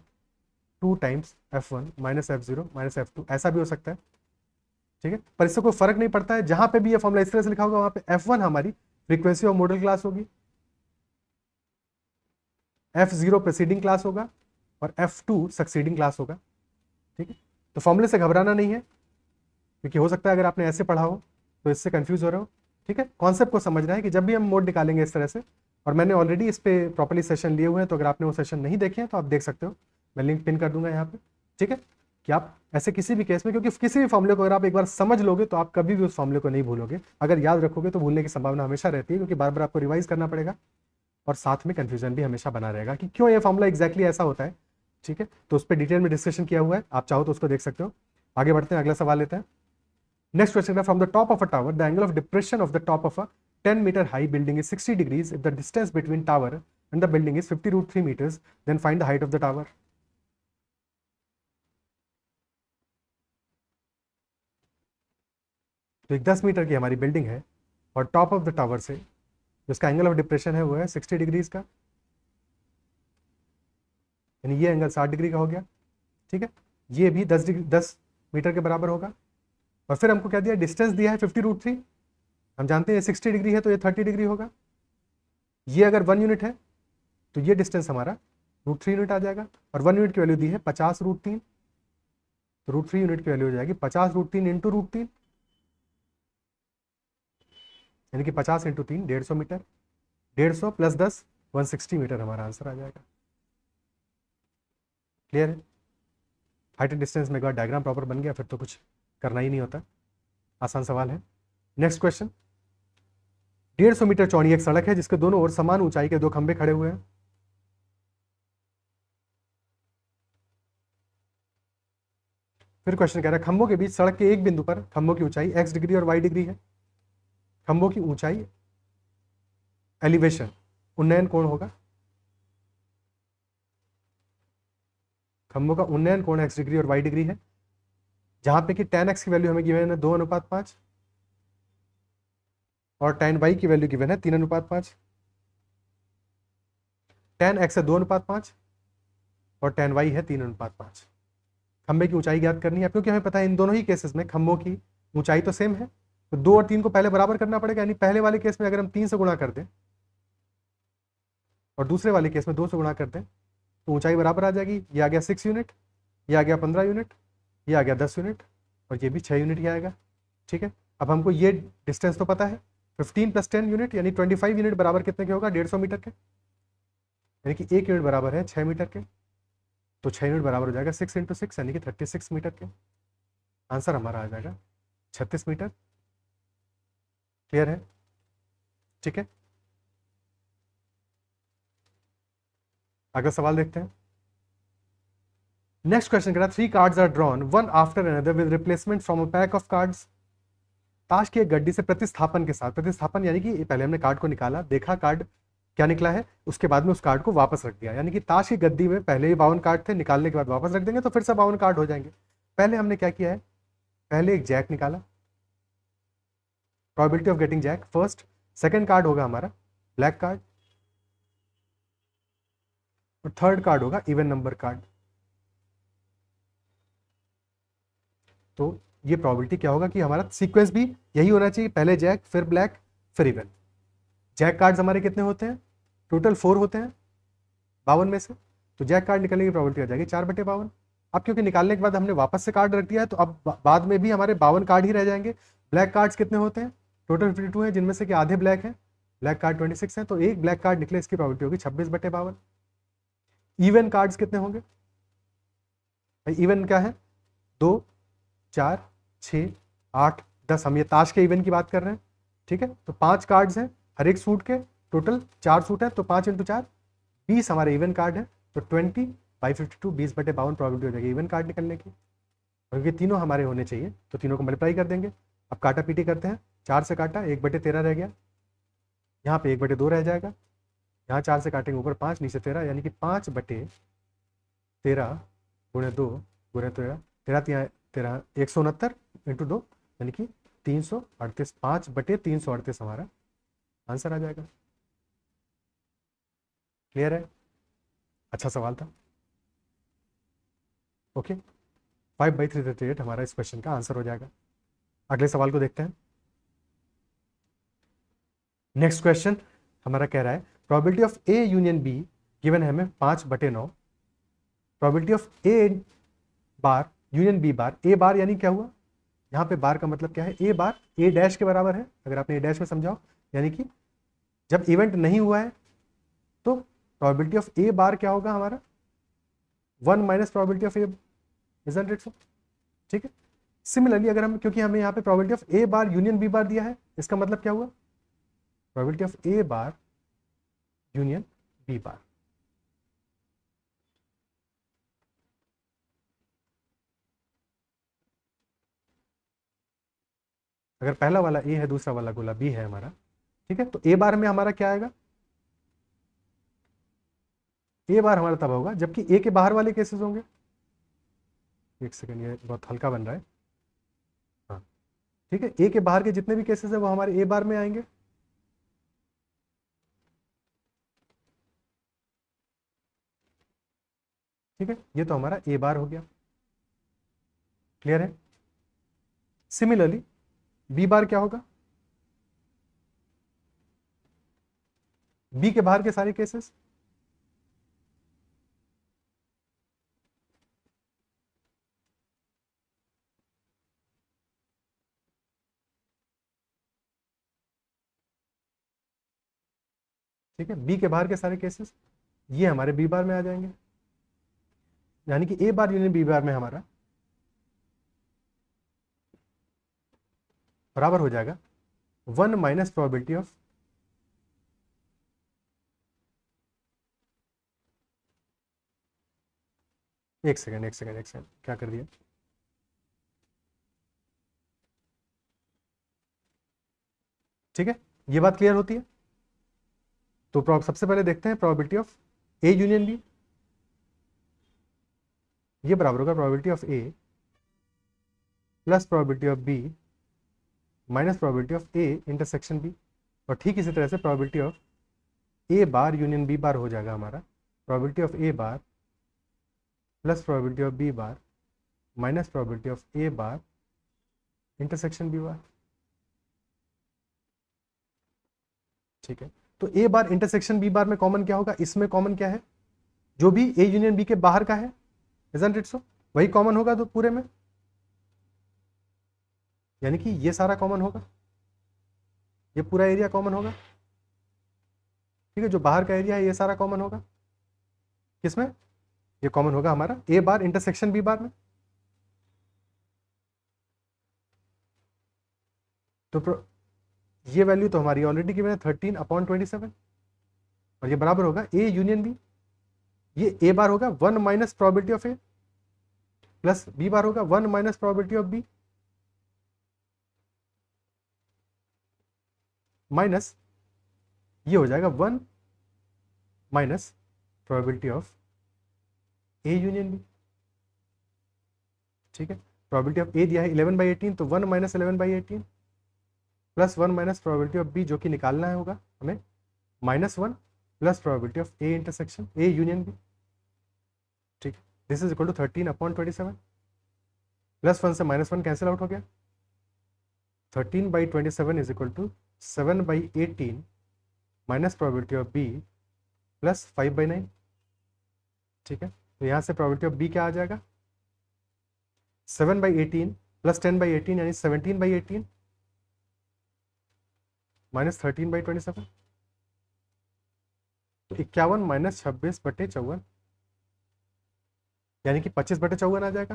[SPEAKER 1] 2 times F1 minus F0 minus F2, ऐसा भी हो सकता है, ठीक है। पर इससे कोई फर्क नहीं पड़ता है, जहां पे भी ये फॉर्मूला इस तरह से लिखा होगा वहां पे F1 हमारी फ्रीक्वेंसी ऑफ मॉडल क्लास होगी, F0 प्रेसीडिंग क्लास होगा और F2 सक्सीडिंग क्लास होगा, ठीक है। तो फॉर्मूले से घबराना नहीं है, क्योंकि हो सकता है अगर आपने ऐसे पढ़ा हो तो इससे कंफ्यूज हो रहे हो, ठीक है। कॉन्सेप्ट को समझना है कि जब भी हम मोड निकालेंगे इस तरह से, और मैंने ऑलरेडी इस पे प्रॉपर्ली सेशन लिए हुए हैं, तो अगर आपने वो सेशन नहीं देखे हैं तो आप देख सकते हो, मैं लिंक पिन कर दूंगा यहाँ पे, ठीक है। कि आप ऐसे किसी भी केस में, क्योंकि किसी भी फॉर्मूले को अगर आप एक बार समझ लोगे तो आप कभी भी उस फॉर्मूले को नहीं भूलोगे, अगर याद रखोगे तो भूलने की संभावना हमेशा रहती है, क्योंकि बार बार आपको रिवाइज करना पड़ेगा और साथ में कन्फ्यूजन भी हमेशा बना रहेगा कि क्यों ये फॉर्मूला एग्जैक्टली ऐसा होता है, ठीक है। तो उस पर डिटेल में डिस्कशन किया हुआ है, आप चाहो तो उसको देख सकते हो। आगे बढ़ते हैं, अगला सवाल लेते हैं। नेक्स्ट क्वेश्चन है, from the top of a tower the angle of depression of the top of a 10 meter high building is 60 degrees if the distance between tower and the building is 50√3 meters, then find the height of the tower। तो एक 10 metre की हमारी building है और top of the tower से जिसका angle of depression है वो है 60 डिग्रीज का, यानी ये एंगल 60 डिग्री का हो गया, ठीक है। ये भी 10 मीटर के बराबर होगा। और फिर हमको क्या दिया, डिस्टेंस दिया है 50√3, हम जानते हैं 60 डिग्री है तो ये 30 डिग्री होगा। ये अगर 1 यूनिट है तो ये डिस्टेंस हमारा √3 यूनिट आ जाएगा, और 1 यूनिट की वैल्यू दी है 50√3, तो √3 यूनिट की वैल्यू हो जाएगी 50√3 इंटू √3, यानी कि 50 इंटू 3 150 मीटर, 150 प्लस 10 160 मीटर हमारा आंसर आ जाएगा। क्लियर है, हाइट एंड डिस्टेंस में अगर डायग्राम प्रॉपर बन गया फिर तो कुछ करना ही नहीं होता, आसान सवाल है। नेक्स्ट क्वेश्चन, 150 मीटर चौड़ी एक सड़क है जिसके दोनों ओर समान ऊंचाई के 2 खंभे खड़े हुए हैं। फिर क्वेश्चन कह रहा है खंभों के बीच सड़क के एक बिंदु पर खंभों की ऊंचाई x डिग्री और y डिग्री है। खंभों की ऊंचाई एलिवेशन उन्नयन कोण होगा, खंभों का उन्नयन कोण x डिग्री और y डिग्री है, जहां पे कि tan x की वैल्यू हमें गिवन है 2:5 और tan y की वैल्यू गिवन है 3:5। tan x है 2:5 और tan y है 3:5। खंभे की ऊंचाई ज्ञात करनी है, क्योंकि हमें पता है इन दोनों ही केसेस में खंभों की ऊंचाई तो सेम है, तो 2 और 3 को पहले बराबर करना पड़ेगा, यानी पहले वाले केस में अगर हम 3 से गुणा कर दें और दूसरे वाले केस में 2 से गुणा कर दें तो ऊंचाई बराबर आ जाएगी। ये आ गया 6 यूनिट, ये आ गया 15 यूनिट, ये आ गया 10 यूनिट और ये भी 6 यूनिट ही आएगा। ठीक है, अब हमको ये डिस्टेंस तो पता है, 15 + 10 यूनिट यानी 25 यूनिट बराबर कितने के होगा, 150 मीटर के, यानी कि 1 यूनिट बराबर है 6 मीटर के, तो 6 यूनिट बराबर हो जाएगा 6 × 6 यानी कि 36 मीटर के। आंसर हमारा आ जाएगा 36 मीटर। क्लियर है? ठीक है, अगला सवाल देखते हैं। नेक्स्ट क्वेश्चन कह रहा है 3 cards are drawn one after another with replacement from a pack of cards. ताश की एक गड्डी से प्रतिस्थापन के साथ, प्रतिस्थापन यानी कि पहले हमने कार्ड को निकाला, देखा कार्ड क्या निकला है, उसके बाद में उस कार्ड को वापस रख दिया, यानी कि ताश की गद्दी में पहले ही 52 कार्ड थे, निकालने के बाद वापस रख देंगे तो फिर से 52 कार्ड हो जाएंगे। पहले हमने क्या किया है, पहले एक जैक निकाला, probability of getting jack first. Second card होगा हमारा ब्लैक कार्ड और थर्ड कार्ड होगा इवन नंबर कार्ड। तो ये प्रोबेबिलिटी क्या होगा कि हमारा सीक्वेंस भी यही होना चाहिए, पहले जैक फिर ब्लैक फिर इवन। जैक कार्ड्स हमारे कितने होते हैं, टोटल 4 होते हैं 52 में से, तो जैक कार्ड निकलने की प्रोबेबिलिटी आ जाएगी 4/52। अब क्योंकि निकालने के बाद हमने वापस से कार्ड रख दिया है तो अब बाद में भी हमारे 52 कार्ड ही रह जाएंगे। ब्लैक कार्ड्स कितने होते हैं, टोटल 52 है, जिनमें से कि आधे ब्लैक हैं, ब्लैक कार्ड 26 हैं, तो एक ब्लैक कार्ड निकले, इसकी प्रोबेबिलिटी होगी 26/52। इवन कार्ड्स कितने होंगे भाई, इवन क्या है, 2 4 6 8 10, हम ये ताश के इवन की बात कर रहे हैं। ठीक है, तो 5 कार्ड्स हैं हर एक सूट के, टोटल 4 सूट है, तो 5 × 4 20 हमारे इवन कार्ड है, तो 20/52 20/52 प्रोबेबिलिटी हो जाएगी इवन कार्ड निकलने की। और ये तीनों हमारे होने चाहिए तो तीनों को मल्टीप्लाई कर देंगे। अब काटा पीटी करते हैं, 4 से काटा 1/13 रह गया, यहाँ पे 1/2 रह जाएगा, यहाँ 4 से काटेंगे ऊपर 5 नीचे 13, यानी कि 5/13 × 2 × 13 13 13 169 × 2 यानी कि 338, 5/338 हमारा आंसर आ जाएगा। क्लियर है? अच्छा सवाल था। ओके, 5/338 हमारा इस क्वेश्चन का आंसर हो जाएगा। अगले सवाल को देखते हैं। नेक्स्ट क्वेश्चन हमारा कह रहा है probability of A union B given है हमें 5/9। Probability of A bar union B bar, A bar यानी क्या हुआ, यहाँ पे बार का मतलब क्या है, ए बार ए डैश के बराबर है, अगर आपने ए डैश में समझाओ, यानी कि जब इवेंट नहीं हुआ है तो प्रोबेबिलिटी ऑफ ए बार क्या होगा हमारा 1 - probability of A, isn't it so? ठीक है, सिमिलरली अगर हम, क्योंकि हमें यहाँ पे probability of A bar union B bar दिया है, इसका मतलब क्या हुआ, probability of A bar union B bar. अगर पहला वाला ए है, दूसरा वाला गोला बी है हमारा, ठीक है, तो ए बार में हमारा क्या आएगा, ए बार हमारा तब होगा जबकि ए के बाहर वाले केसेस होंगे। एक सेकंड, ये बहुत हल्का बन रहा है, हाँ ठीक है, ए के बाहर के जितने भी केसेस है वो हमारे ए बार में आएंगे। ठीक है, ये तो हमारा ए बार हो गया। क्लियर है? सिमिलरली बी बार क्या होगा, बी के बाहर के सारे केसेस, ठीक है, बी के बाहर के सारे केसेस ये हमारे बी बार में आ जाएंगे, यानी कि ए बार यूनियन बी बार में हमारा बराबर हो जाएगा 1 - प्रोबेबिलिटी ऑफ एक सेकंड क्या कर दिया, ठीक है, ये बात क्लियर होती है। तो सबसे पहले देखते हैं probability of A union B, ये बराबर होगा probability of A plus probability of B minus probability of A intersection B. और ठीक इसी तरह से probability of A bar union B bar हो जाएगा हमारा probability of A bar plus probability of B bar minus probability of A bar intersection B bar. ठीक है, तो ए बार इंटरसेक्शन बी बार में कॉमन क्या होगा, इसमें कॉमन क्या है, जो भी ए यूनियन बी के बाहर का है, इजंट इट सो, वही कॉमन होगा तो पूरे में, यानी कि ये सारा कॉमन होगा, ये पूरा एरिया कॉमन होगा। ठीक है, जो बाहर का एरिया है ये सारा कॉमन होगा, किसमें, ये कॉमन होगा हमारा ए बार इंटरसेक्शन बी बार में। तो ये वैल्यू तो हमारी ऑलरेडी गिवन है 13/27, और ये बराबर होगा ए यूनियन बी, ये ए बार होगा 1 minus probability of A, plus B bar होगा 1 minus probability of B, minus ये हो जाएगा 1 minus probability of A union B. ठीक है, प्रोबेबिलिटी ऑफ ए दिया है 11/18, तो 1 minus 11/18 plus 1 minus probability of B, जो कि निकालना है होगा हमें, -1 plus probability of A intersection A union B. ठीक, this is equal to 13/27, plus 1 से -1 कैंसिल आउट हो गया, 13/27 is equal to 7/18 minus probability of B plus 5/9। ठीक है, तो यहाँ से प्रोबेबिलिटी ऑफ बी क्या आ जाएगा, 7/18 प्लस 10/18 यानी 17/18 माइनस 13/27, तो 51 माइनस 26/54 यानी कि 25/54 आ जाएगा,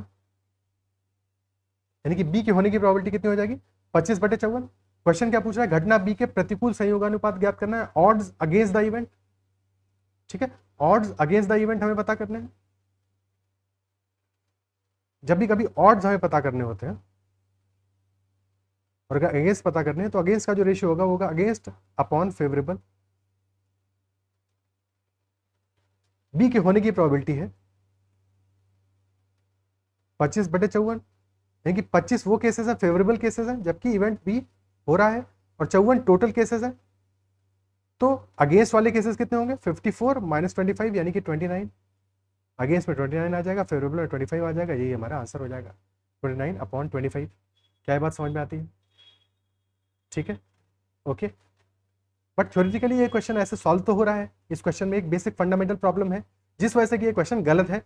[SPEAKER 1] यानी कि बी के होने की प्रोबेबिलिटी कितनी हो जाएगी, 25/54। क्वेश्चन क्या पूछ रहा है, घटना बी के प्रतिकूल संयोगानुपात ज्ञात करना है, ऑड्स अगेंस्ट द इवेंट। ठीक है, ऑड्स अगेंस्ट द इवेंट हमें पता करने हैं। जब भी कभी ऑड्स हमें पता करने होते हैं और अगर अगेंस्ट पता करने हैं, तो अगेंस्ट का जो रेशियो होगा वो होगा अगेंस्ट अपॉन फेवरेबल। बी के होने की प्रोबेबिलिटी है 25/54, यानी कि 25 वो केसेस है फेवरेबल केसेस हैं, जबकि इवेंट बी हो रहा है, और 54 टोटल केसेस है। तो अगेंस्ट वाले केसेस कितने होंगे, 54 माइनस 25 यानी कि 29, अगेंस्ट में 29 आ जाएगा, फेवरेबल में 25 आ जाएगा, यही हमारा आंसर हो जाएगा 29/25। क्या ये बात समझ में आती है, ठीक है, ओके। बट थ्योरेटिकली ये क्वेश्चन ऐसे सॉल्व तो हो रहा है, इस क्वेश्चन में एक बेसिक फंडामेंटल प्रॉब्लम है जिस वजह से कि ये क्वेश्चन गलत है।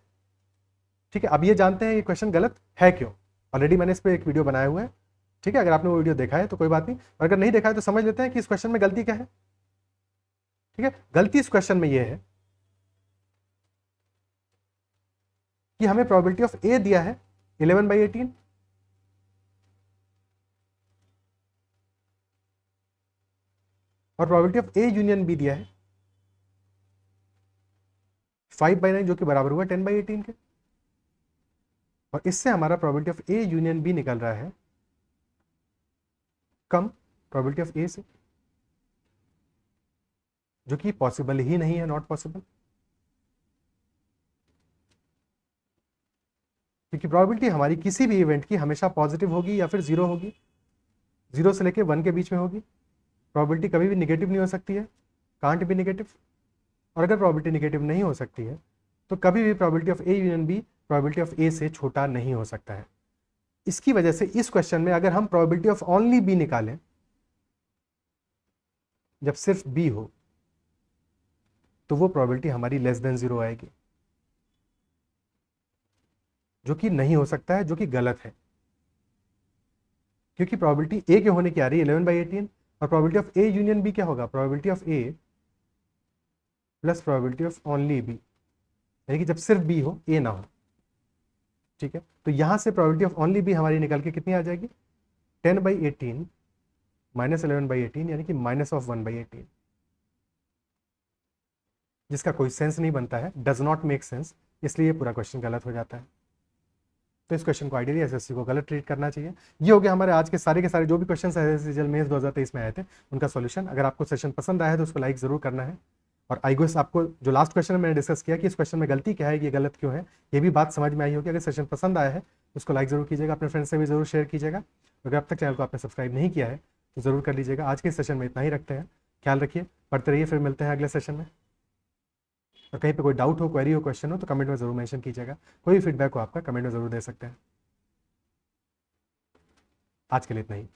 [SPEAKER 1] ठीक है, अब ये जानते हैं ये क्वेश्चन गलत है क्यों, ऑलरेडी मैंने इस पर एक वीडियो बनाया हुआ है। ठीक है, अगर आपने वो वीडियो देखा है तो कोई बात नहीं, और अगर नहीं देखा है तो समझ लेते हैं कि इस क्वेश्चन में गलती क्या है। ठीक है, गलती इस क्वेश्चन में ये है कि हमें प्रोबेबिलिटी ऑफ ए दिया है 11/18, और probability of A union B दिया है 5/9, जो कि बराबर हुआ 10/18 के, और इससे हमारा probability of A union B निकल रहा है कम प्रोबेबिलिटी ऑफ ए से, जो कि पॉसिबल ही नहीं है, नॉट पॉसिबल, क्योंकि प्रोबेबिलिटी हमारी किसी भी इवेंट की हमेशा पॉजिटिव होगी या फिर जीरो होगी, 0 से लेके 1 के बीच में होगी। प्रोबेबिलिटी कभी भी निगेटिव नहीं हो सकती है, कांट भी निगेटिव, और अगर प्रोबेबिलिटी निगेटिव नहीं हो सकती है तो कभी भी probability of A union B probability of A से छोटा नहीं हो सकता है। इसकी वजह से इस क्वेश्चन में अगर हम प्रोबेबिलिटी ऑफ ओनली बी निकालें, जब सिर्फ बी हो, तो वो प्रोबेबिलिटी हमारी लेस देन 0 आएगी, जो कि नहीं हो सकता है, जो कि गलत है, क्योंकि प्रोबेबिलिटी ए के होने की आ रही है 11/18, और probability of A union B क्या होगा, probability of A plus probability of only B, यानी कि जब सिर्फ बी हो, ए ना हो। ठीक है, तो यहां से प्रोबेबिलिटी ऑफ ओनली बी हमारी निकल के कितनी आ जाएगी, 10/18 माइनस 11/18, यानी कि -1/18, जिसका कोई सेंस नहीं बनता है, डज नॉट मेक सेंस, इसलिए पूरा क्वेश्चन गलत हो जाता है। तो इस क्वेश्चन को आइडियली एसएससी को गलत ट्रीट करना चाहिए। ये हो गया हमारे आज के सारे जो भी क्वेश्चन एसएससी मेंस 2023 में आए थे उनका सॉल्यूशन। अगर आपको सेशन पसंद आया है तो उसको लाइक जरूर करना है, और आई गेस आपको जो लास्ट क्वेश्चन मैंने डिस्कस किया कि इस क्वेश्चन में गलती क्या है, ये गलत क्यों है, ये भी बात समझ में आई होगी। अगर सेशन पसंद आया है तो उसको लाइक जरूर कीजिएगा, अपने फ्रेंड्स से भी जरूर शेयर कीजिएगा। अगर अब तक चैनल को आपने सब्सक्राइब नहीं किया है तो जरूर कर लीजिएगा। आज के सेशन में इतना ही रखते हैं, ख्याल रखिए, पढ़ते रहिए, फिर मिलते हैं अगले सेशन में। और कहीं पे कोई डाउट हो, क्वेरी हो, क्वेश्चन हो तो कमेंट में जरूर मेंशन कीजिएगा। कोई भी फीडबैक हो आपका कमेंट में जरूर दे सकते हैं। आज के लिए इतना ही।